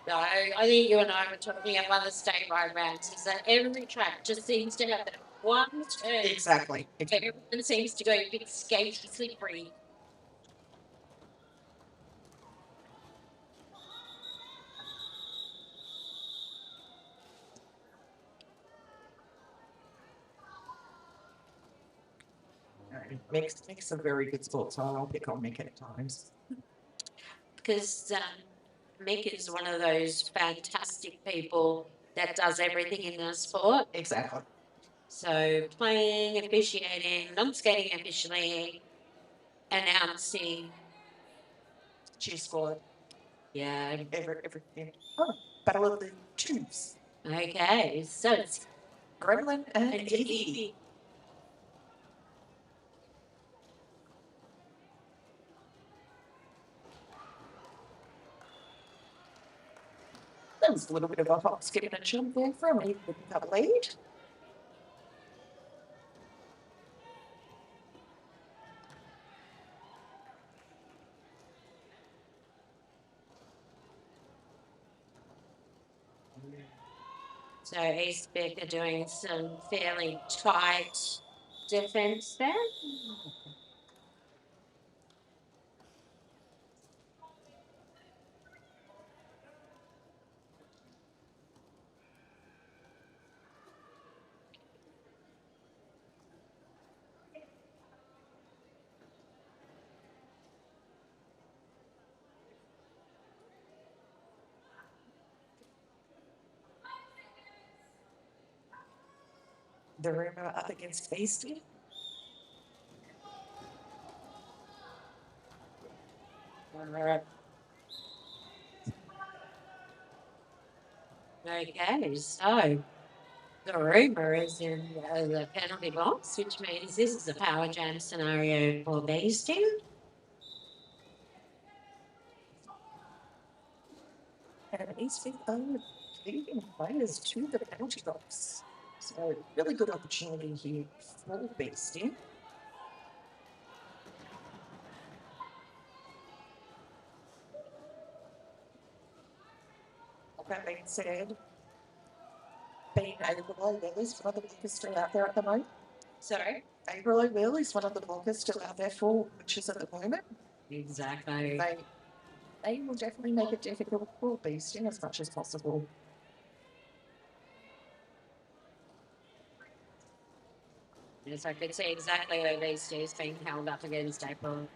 no, I think you and I were talking at one of the statewide rounds, is that every track just seems to have that one turn Exactly. where everyone seems to go a bit skaty, slippery. Mick's a very good sport, so I'll pick on Mick at times. Because Mick is one of those fantastic people that does everything in the sport. Exactly. So playing, officiating, non-skating officially, announcing. Cheer squad. Yeah. Everything. Oh, Battle of the Tubes. Okay, so it's Gremlin and and Evie. Evie. That was a little bit of a hop, skip, and a jump there from Evie with the lead. So Eastbeck are doing some fairly tight defence there. The rumor up against Beastie. Okay, so the rumour is in the penalty box, which means this is a power jam scenario for Beastie. And Eastbeck are leading players to the penalty box. So really good opportunity here for Beastie. That being said, being April O'Well is one of the blockers still out there at the moment. Sorry? April O'Well is one of the blockers still out there for witches at the moment. Exactly. They will definitely make it difficult for Beastie as much as possible. Yes, I could see exactly where Beastie is being held up against April.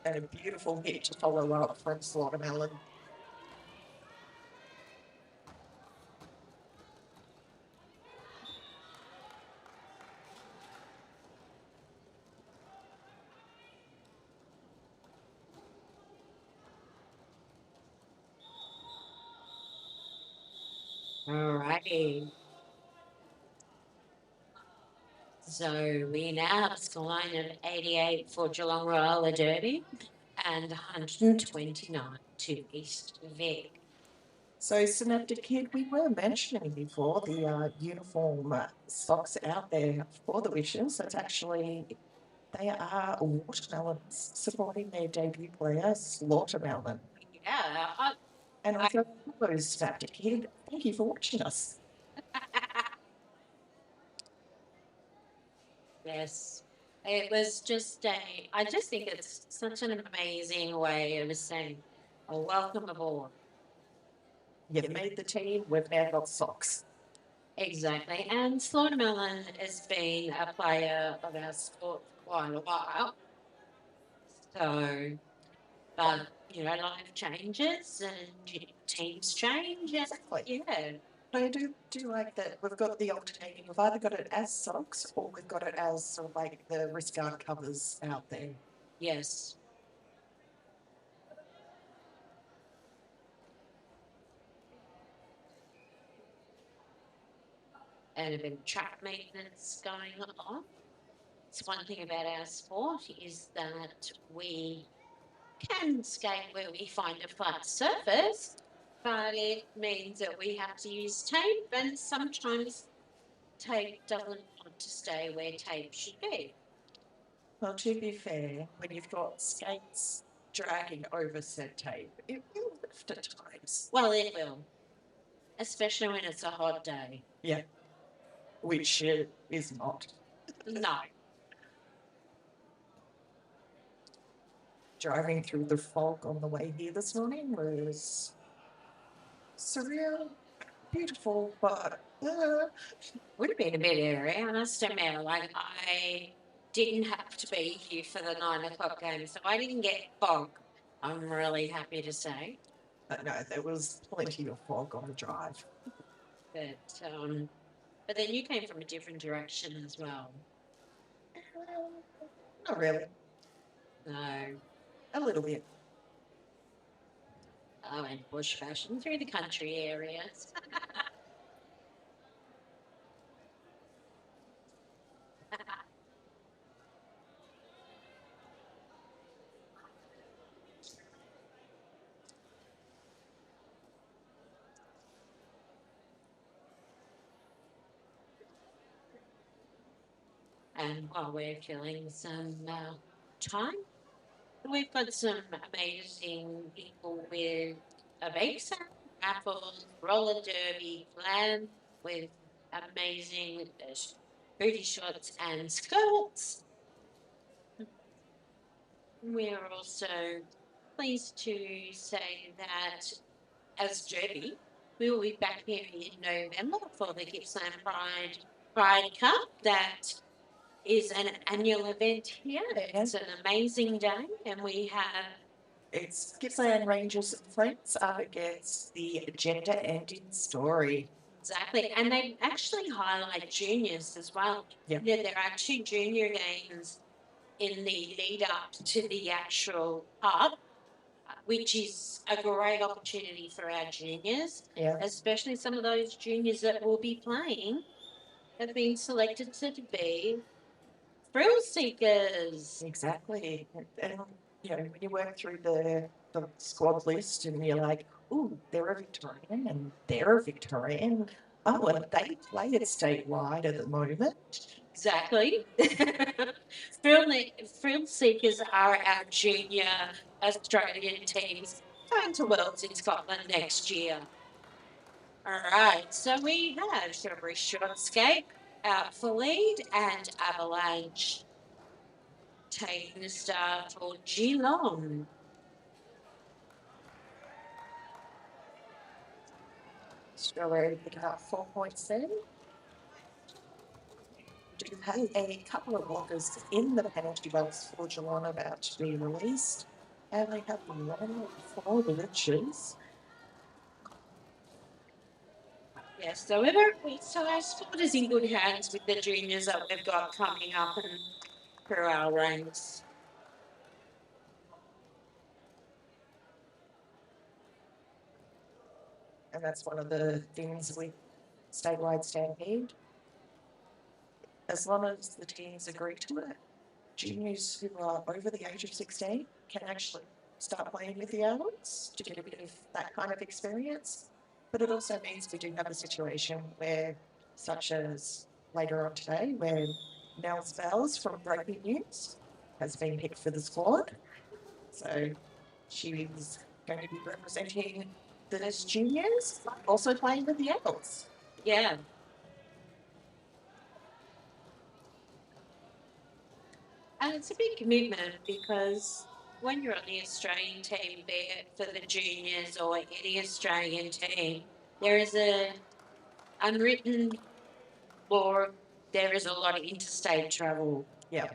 And a beautiful hit to follow up from Slaughtermelon. Alrighty. So we now have a scoreline of 88 for Geelong Roller Derby and 129 to East Vic. So, Synaptic Kid, we were mentioning before the uniform socks out there for the Wishes. It's actually, they are watermelons supporting their debut player, Slaughtermelon. Yeah, And also, hello, Synaptic Kid. Thank you for watching us. yes. It was just I just think it's such an amazing way of saying, a welcome aboard. You've made the team, we've now got socks. Exactly. And Slaughtermelon has been a player of our sport for quite a while. So, but life changes and teams change, and Exactly. yeah, But I do like that we've got the alternating. We've either got it as socks or we've got it as sort of like the wrist guard covers out there. yes. And a bit of track maintenance going on. It's one thing about our sport is that we can skate where we find a flat surface, but it means that we have to use tape, and sometimes tape doesn't want to stay where tape should be. Well, to be fair, when you've got skates dragging over said tape, it will lift at times. Well, it will, especially when it's a hot day. Yeah. Which it is not. No. Driving through the fog on the way here this morning was surreal, beautiful, but Would have been a bit airy, I must admit. Like, I didn't have to be here for the 9 o'clock game, so I didn't get fog. I'm really happy to say. no, there was plenty of fog on the drive. But then you came from a different direction as well. Not really, No, a little bit. I went bush fashion through the country areas. And while we're killing some time, we've got some amazing people with a bake sale, raffles, roller derby plan with amazing booty shots and skirts. We're also pleased to say that as Derby, we will be back here in November for the Gippsland Pride Cup. That is an annual event here. It's an amazing day, and we have It's Gippsland Ranges and Friends against the gender ending story. exactly, and they actually highlight juniors as well. Yeah. There are 2 junior games in the lead up to the actual cup, which is a great opportunity for our juniors, Yeah. especially some of those juniors that will be playing have been selected to be thrill seekers. Exactly. And when you work through the squad list and you're like, ooh, they're a Victorian and they're a Victorian. Oh, and they play it statewide at the moment. Exactly. Thrill seekers are our junior Australian teams going to Worlds in Scotland next year. All right, so we have Strawberry Short Skate out for lead and Avalanche taking the start for Geelong. Strawberry pick up 4 points there. Do have a couple of blockers in the penalty box for Geelong about to be released. And they have 1 4 glitches. Yes, so our sport is in good hands with the juniors that we've got coming up and through our ranks. And that's one of the things with Statewide Stampede. As long as the teams agree to it, juniors who are over the age of 16 can actually start playing with the adults to get a bit of that kind of experience. But it also means we do have a situation where, such as later on today, where Nels Bells from Breaking News has been picked for the squad. So she's going to be representing the juniors, also playing with the adults. Yeah. And it's a big commitment because when you're on the Australian team, be it for the juniors or any Australian team, there is an unwritten law. There is a lot of interstate travel. Yeah.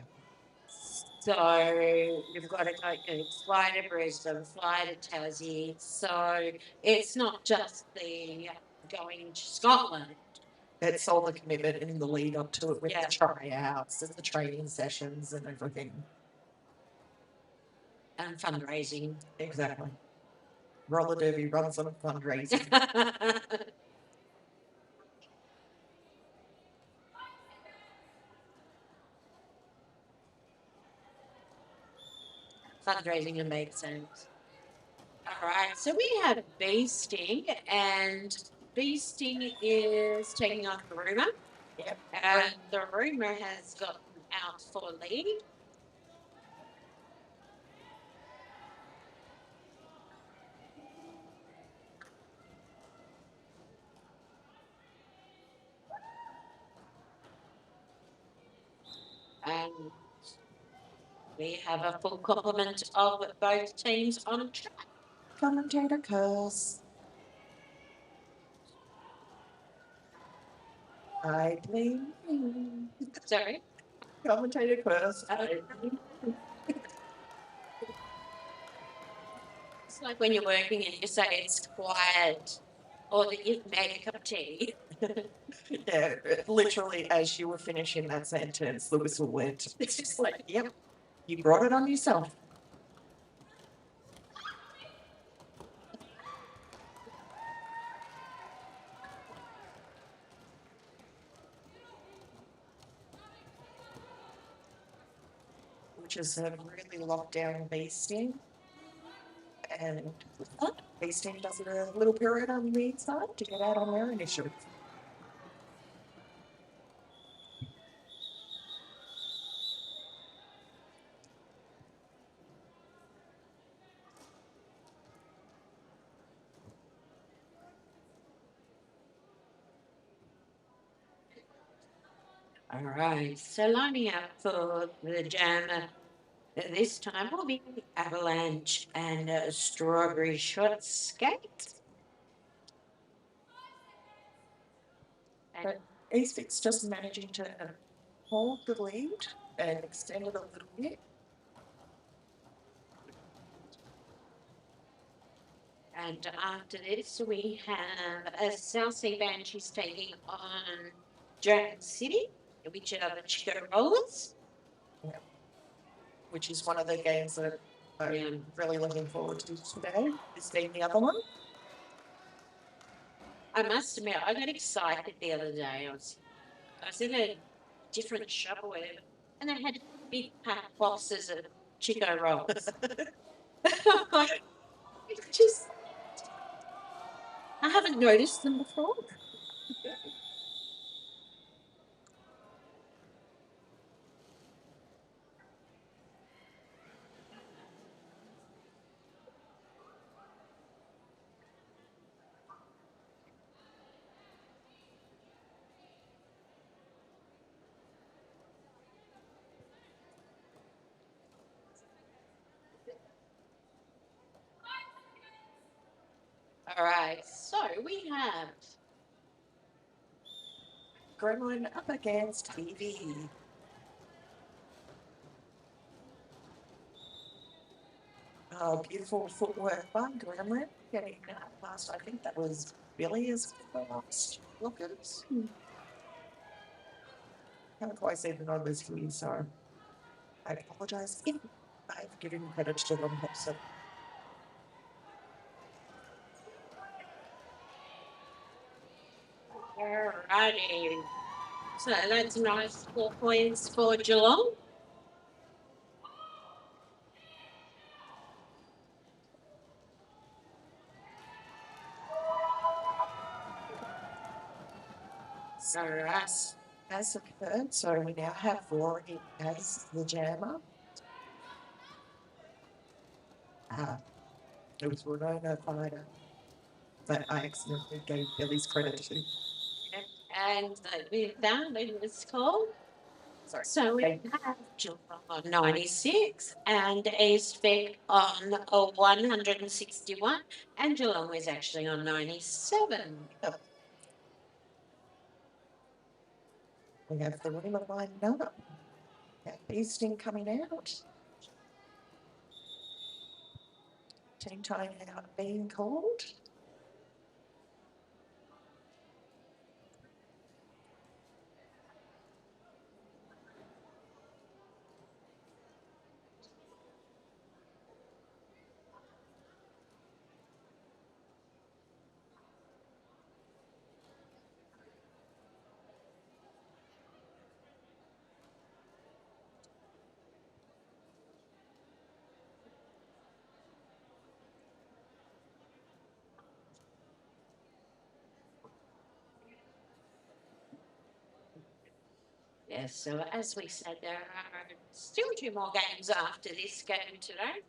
So you've got to go, fly to Brisbane, fly to Tassie. So it's not just the going to Scotland. It's all the commitment in the lead up to it with Yeah. the tryouts and the training sessions and everything. And fundraising. Exactly. Roller Derby runs on fundraising. Fundraising and make sense. All right, so we have Beasting, and Beasting is taking on the Rumour, Yep. and the Rumour has gotten out for lead. And we have a full complement of both teams on track. Commentator curse. I blame you. Sorry. Commentator curse. I blame you. It's like when you're working and you say it's quiet or that you've made a cup of tea. Yeah, literally as you were finishing that sentence, the whistle went. It's just like, yep, you brought it on yourself. Which is a really locked down Beasting. And Beasting does a little period on the inside to get out on their initiative. All right, so lining up for the jam this time will be Avalanche and Strawberry Short Skate. But Eastwick's just managing to hold the lead and extend it a little bit. And after this, we have a South Sea Banshees taking on Dragon City, which are the Chico Rollers. Which is one of the games that I'm Yeah. really looking forward to today. This being the other one. I must admit, I got excited the other day. I was in a different shop or whatever, and they had big packed boxes of Chico Rollers. Just, I haven't noticed them before. All right, so we have Gremlin up against TV. Oh, beautiful footwork by Gremlin. Getting past, I think that was Billy as first. Look at it. Haven't quite seen the numbers here, so I apologise if I've given credit to the wrong person. Alrighty. So that's nice 4 points for Geelong. Alright. Has occurred, so we now have Rory as the jammer. It was Renona Fighter, but I accidentally gave Billy's credit to. And with that, it's called. Sorry. So we have Geelong on 96 and Eastwick on 161, and Geelong is actually on 97. We have the Rima line up. Beasting coming out. Team time out being called. Yes, so as we said, there are still 2 more games after this game today.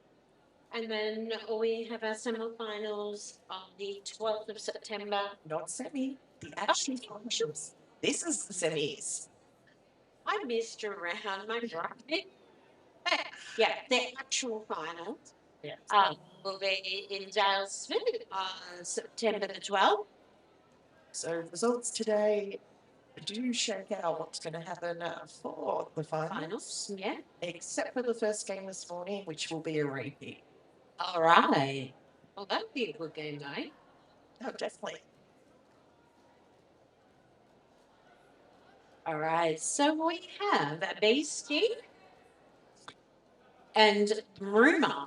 And then we have our semi-finals on the 12th of September. Not semi, the actual finals. This is the semis. I missed a round, my brain. Yeah, the actual finals Yes. will be in Dalesford on September the 12th. So results today do shake out what's going to happen for the finals, Finals, yeah. except for the first game this morning, which will be a repeat. All right. Well, that'll be a good game, though. Oh, definitely. All right, so we have a Beastie and Rumor.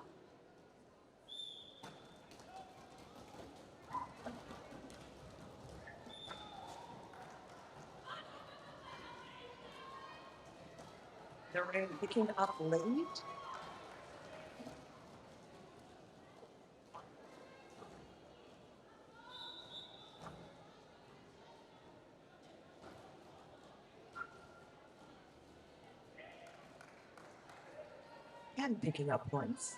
They're picking up lead. And picking up points.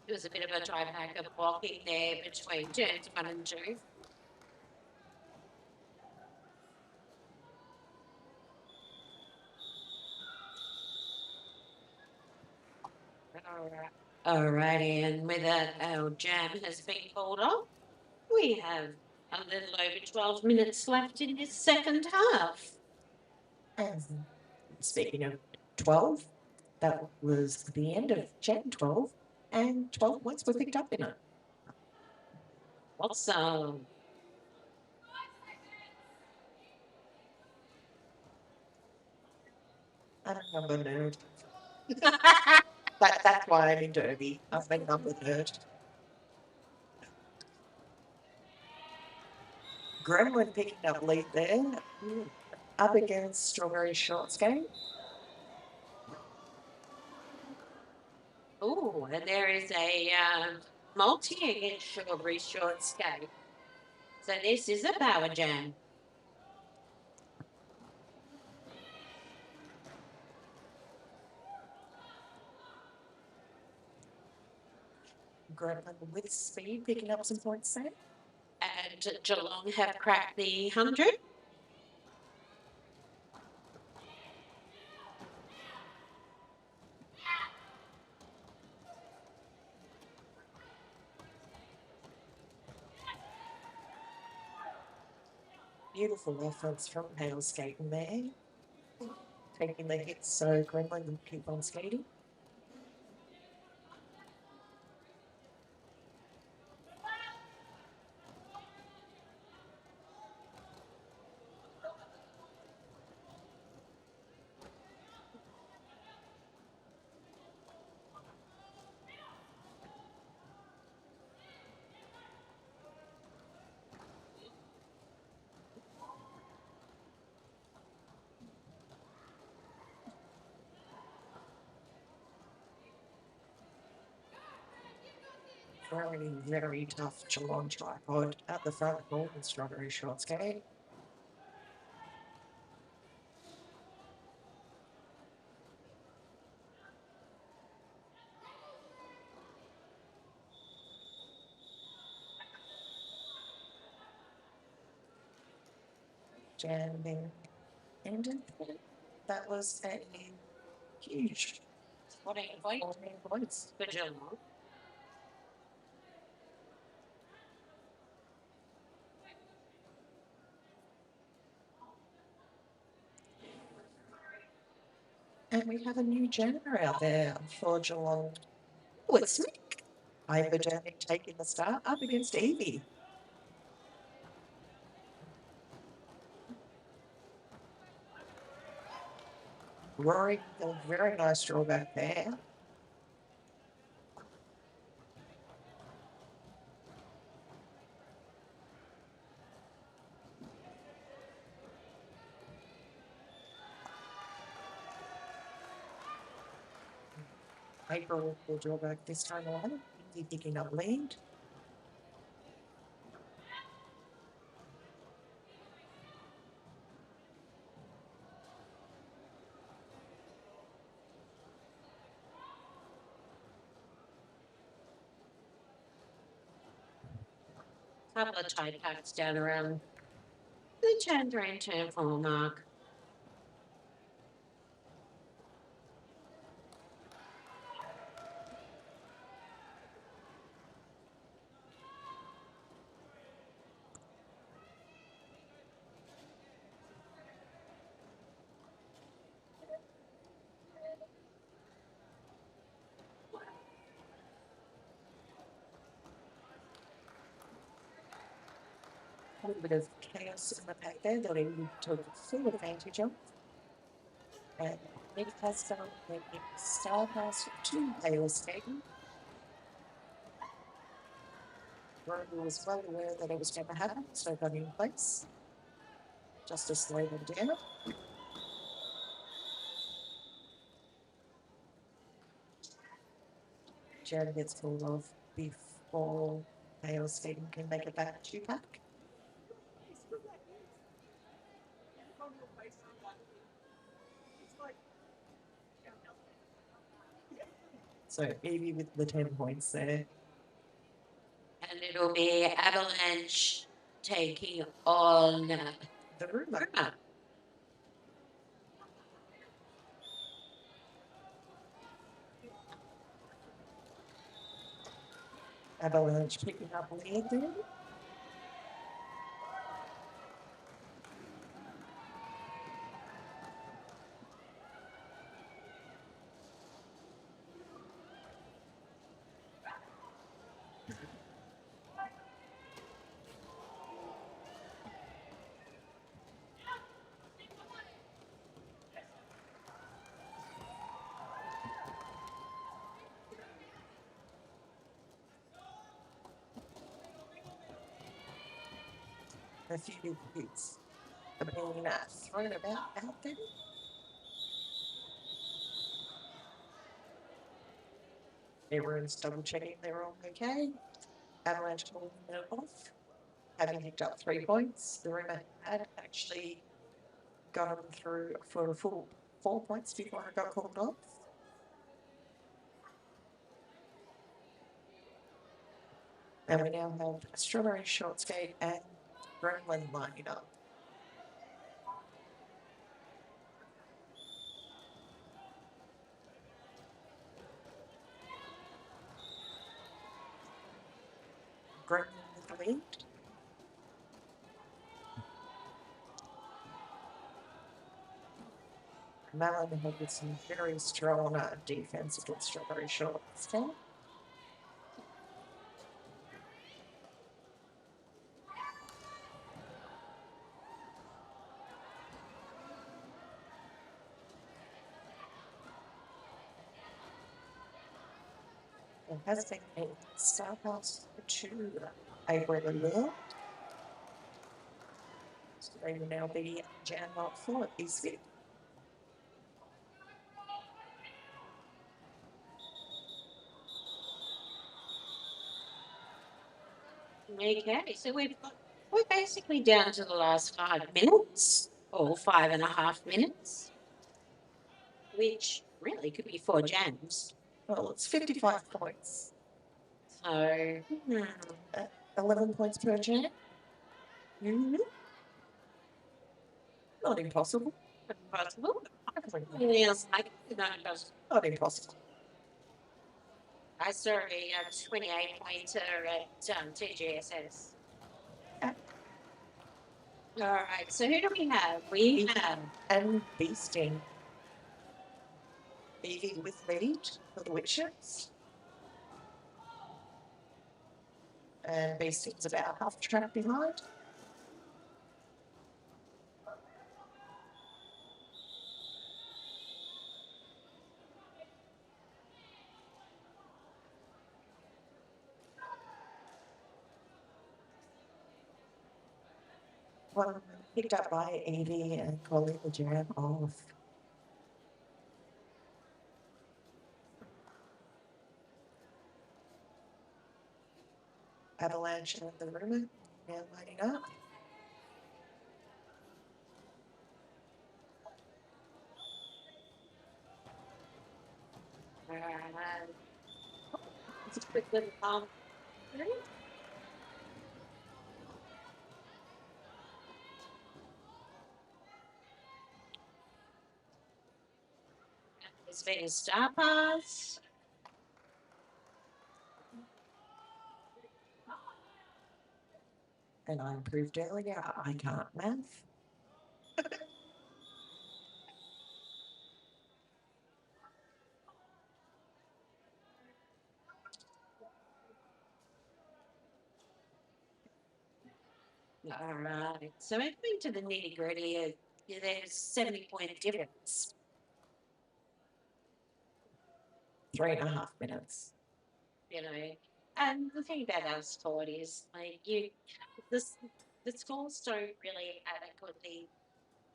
It was a bit of a drive back of blocking there between turns 1 and 2. All righty, and with that, our jam has been called off. We have a little over 12 minutes left in this second half. And speaking of 12, that was the end of Gen 12, and 12 points were picked up in it. Awesome. I'm a number nerd. That's why I'm in Derby. I'm a number nerd. Gremlin picking up lead there. Up against Strawberry Shorts game. Oh, and there is a multi against Strawberry Short Skate. So this is a power jam. Gremlin with speed picking up some points there. And Geelong have cracked the 100. Beautiful offense from Hale skating there. Taking the hits so Gremlin will keep on skating. Very, very tough Geelong tripod at the front of Golden Strawberry Shorts game. Jan there ended. That was a huge 14 points 14 points. for Geelong. And we have a new janitor out there for Geelong. Oh, it's Nick. Hypodermic taking the start up against Evie. Rory, a very nice draw back there. April will draw back this time around. Evie picking up lead. Couple of tide packs down around the Chandran turn 4 mark. A little bit of chaos in the pack there that he took full advantage of. And Nick has done the star pass to Taylor Skaten. Rory was well aware that it was going to happen, so got in place. Just to slow them down. Jared gets pulled off before Taylor Skaten can make it back to pack. So Evie with the 10 points there. And it'll be Avalanche taking on The rumor. Rumor. Avalanche picking up lead there. A few big hits are being thrown about out there. Everyone's double checking they're all okay. Avalanche pulling it off, having picked up 3 points. The rumor had actually gone through for a full 4 points before it got called off. And we now have Strawberry Short Skate and Gremlin lining up. Gremlin with the lead. Malin had some very strong defense against Strawberry Short Skate. There has been a start pass to April Lure. So they will now be Jan Lot 4 at Eastfield. Okay, so we're basically down to the last 5 minutes or 5.5 minutes, which really could be 4 jams. Well, it's 55 points. So 11 points per jam. mhm. Not impossible. Impossible. Definitely Anything else like no, impossible. not impossible. I saw a 28 pointer at TGSS. Yeah. All right. So who do we have? We have And beasting. Evie with lead for the Witches. And beasting's about half a track behind. Well, picked up by Evie and calling the jam off. Avalanche and the Rumor now lining up. it's a quick little There's been a star pass. And I proved earlier I can't math. All right. So moving to the nitty gritty, there's 70-point difference. 3.5 minutes. You know, and the thing about our sport is like the scores don't really adequately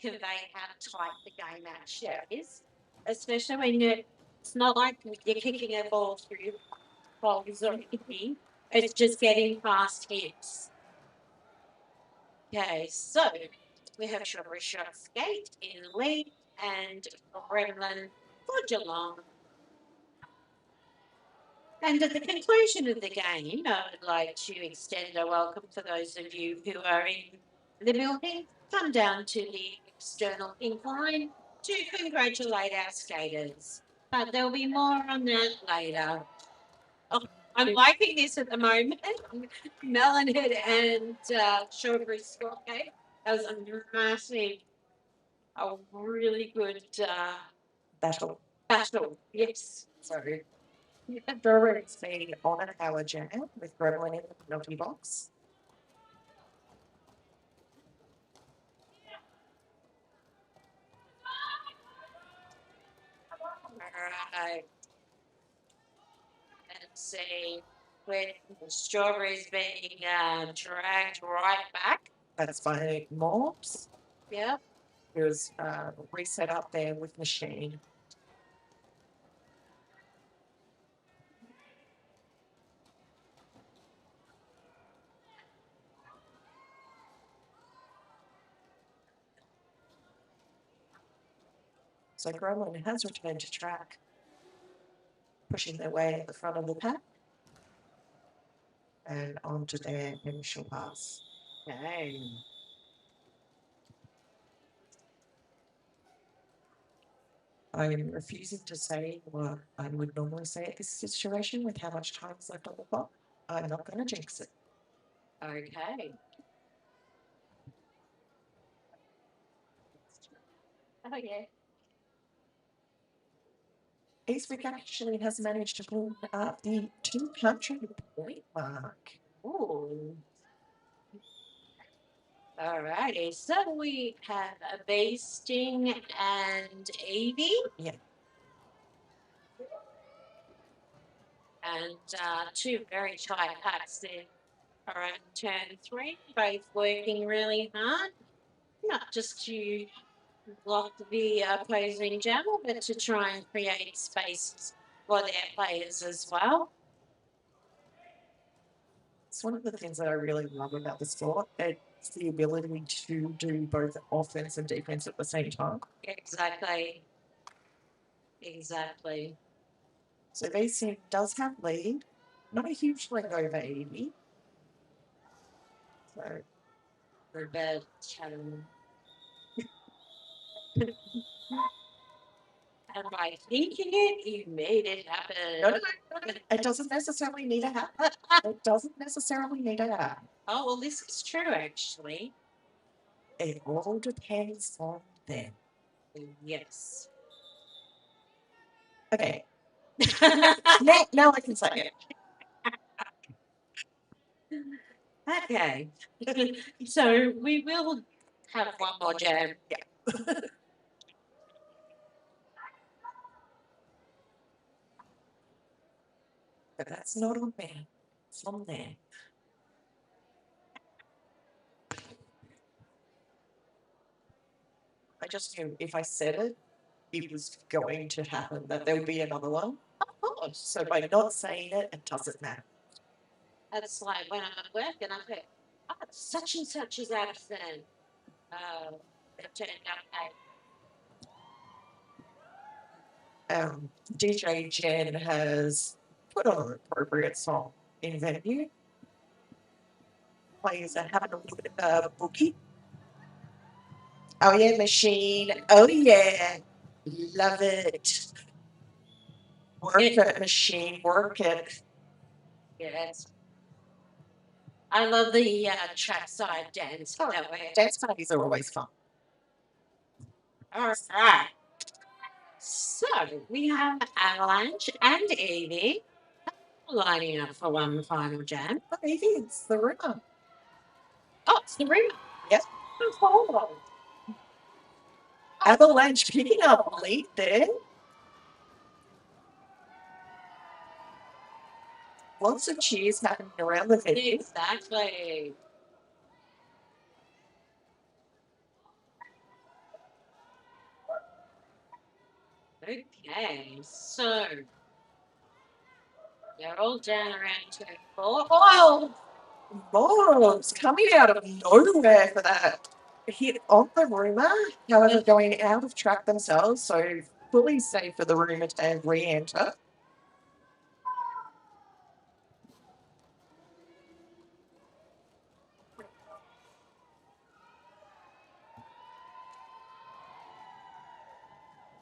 convey how tight the game actually is, especially when it's not like you're kicking a ball through holes or anything. It's just getting past hips. Okay, so we have Strawberry Shot Skate in the lead and Gremlin for Geelong. And at the conclusion of the game, I would like to extend a welcome for those of you who are in the building. Come down to the external incline to congratulate our skaters. But there'll be more on that later. Oh, I'm liking this at the moment. Melonhead and Strawberry Skate. That was a really good Battle. battle. Yes. So Strawberry's been on an hour jam with Gremlin in the penalty box. All right. Let's see. When Strawberry's being dragged right back. That's by Morps. Yeah. It was reset up there with Machine. So Gremlin has returned to track, pushing their way at the front of the pack and onto their initial pass. Okay. I'm refusing to say what I would normally say at this situation with how much time is left on the clock. I'm not going to jinx it. Okay. Oh, yeah. Eastwick actually has managed to pull up the 200-point mark. Ooh. All righty. So we have a Basting and Evie. Yeah. And two very tight packs there around turn 3, both working really hard, not just to block the opposing jabber, but to try and create space for their players as well. It's one of the things that I really love about the sport. It's the ability to do both offense and defense at the same time. Exactly. Exactly. So VC does have lead. Not a huge leg over Evie. So For bad challenge. And by thinking it, you made it happen. No. It doesn't necessarily need to happen. It doesn't necessarily need to happen. Oh, well, this is true, actually. It all depends on them. Yes. Okay. Now I can say it. Okay. So we will have one more jam. Yeah. But that's not on me. It's on them. I just knew if I said it, it was going to happen, that there would be another one. Oh, so by not saying it, it doesn't matter. That's like when I'm at work and I go, oh, such and such is absent. It turned out DJ Jen has put on an appropriate song in venue. Players are having a look at the bookie. Oh yeah, machine. Oh yeah, love it. Work it, machine. Work it. yes. I love the trackside dance that way. Dance parties are always fun. All right. So we have Avalanche and Evie lining up for one final jam. Oh, maybe it's the river. Oh, it's the ring. Yes. Oh, Avalanche picking up a lead there. Lots of cheers happening around the venue. exactly. Okay, so they're all down around turn 4. Oh, Mobs coming out of nowhere for that hit on the rumor. However, going out of track themselves, so fully safe for the rumor to re-enter.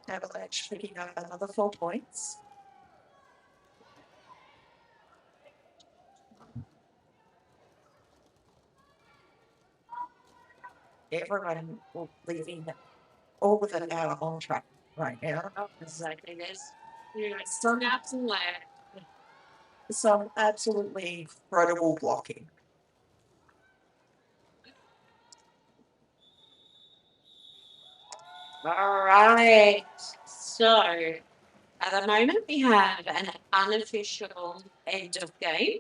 Avalanche picking up another 4 points. Everyone will leaving all of it out on track right now. oh exactly. There's some ups and left. Some absolutely incredible blocking. All right. So at the moment we have an unofficial end of game.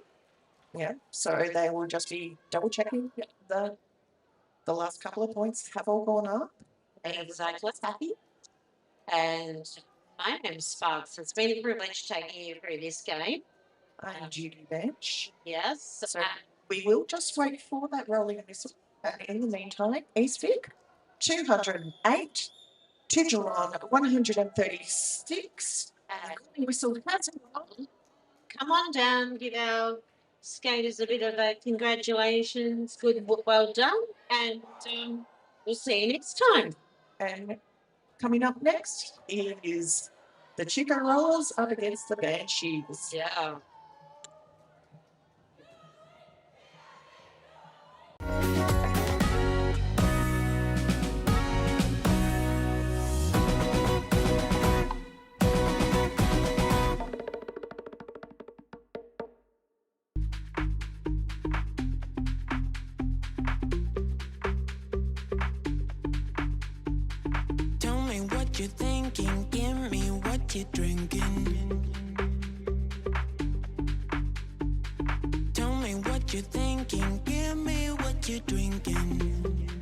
Yeah, so they will just be double checking the last couple of points have all gone up. Exactly. Happy. And my name's Sparks. It's been a privilege taking you through this game. And Judy Bench. Yes. So we will just wait for that rolling whistle. And in the meantime, Eastvic 208 to Geelong 136. And rolling whistle has rolled. Come on down, give our skaters a bit of a congratulations, well done, and we'll see you next time. And coming up next is the Chico Rollers up against the Banshees. Yeah. Tell me what you're thinking, give me what you're drinking. Tell me what you're thinking, give me what you're drinking.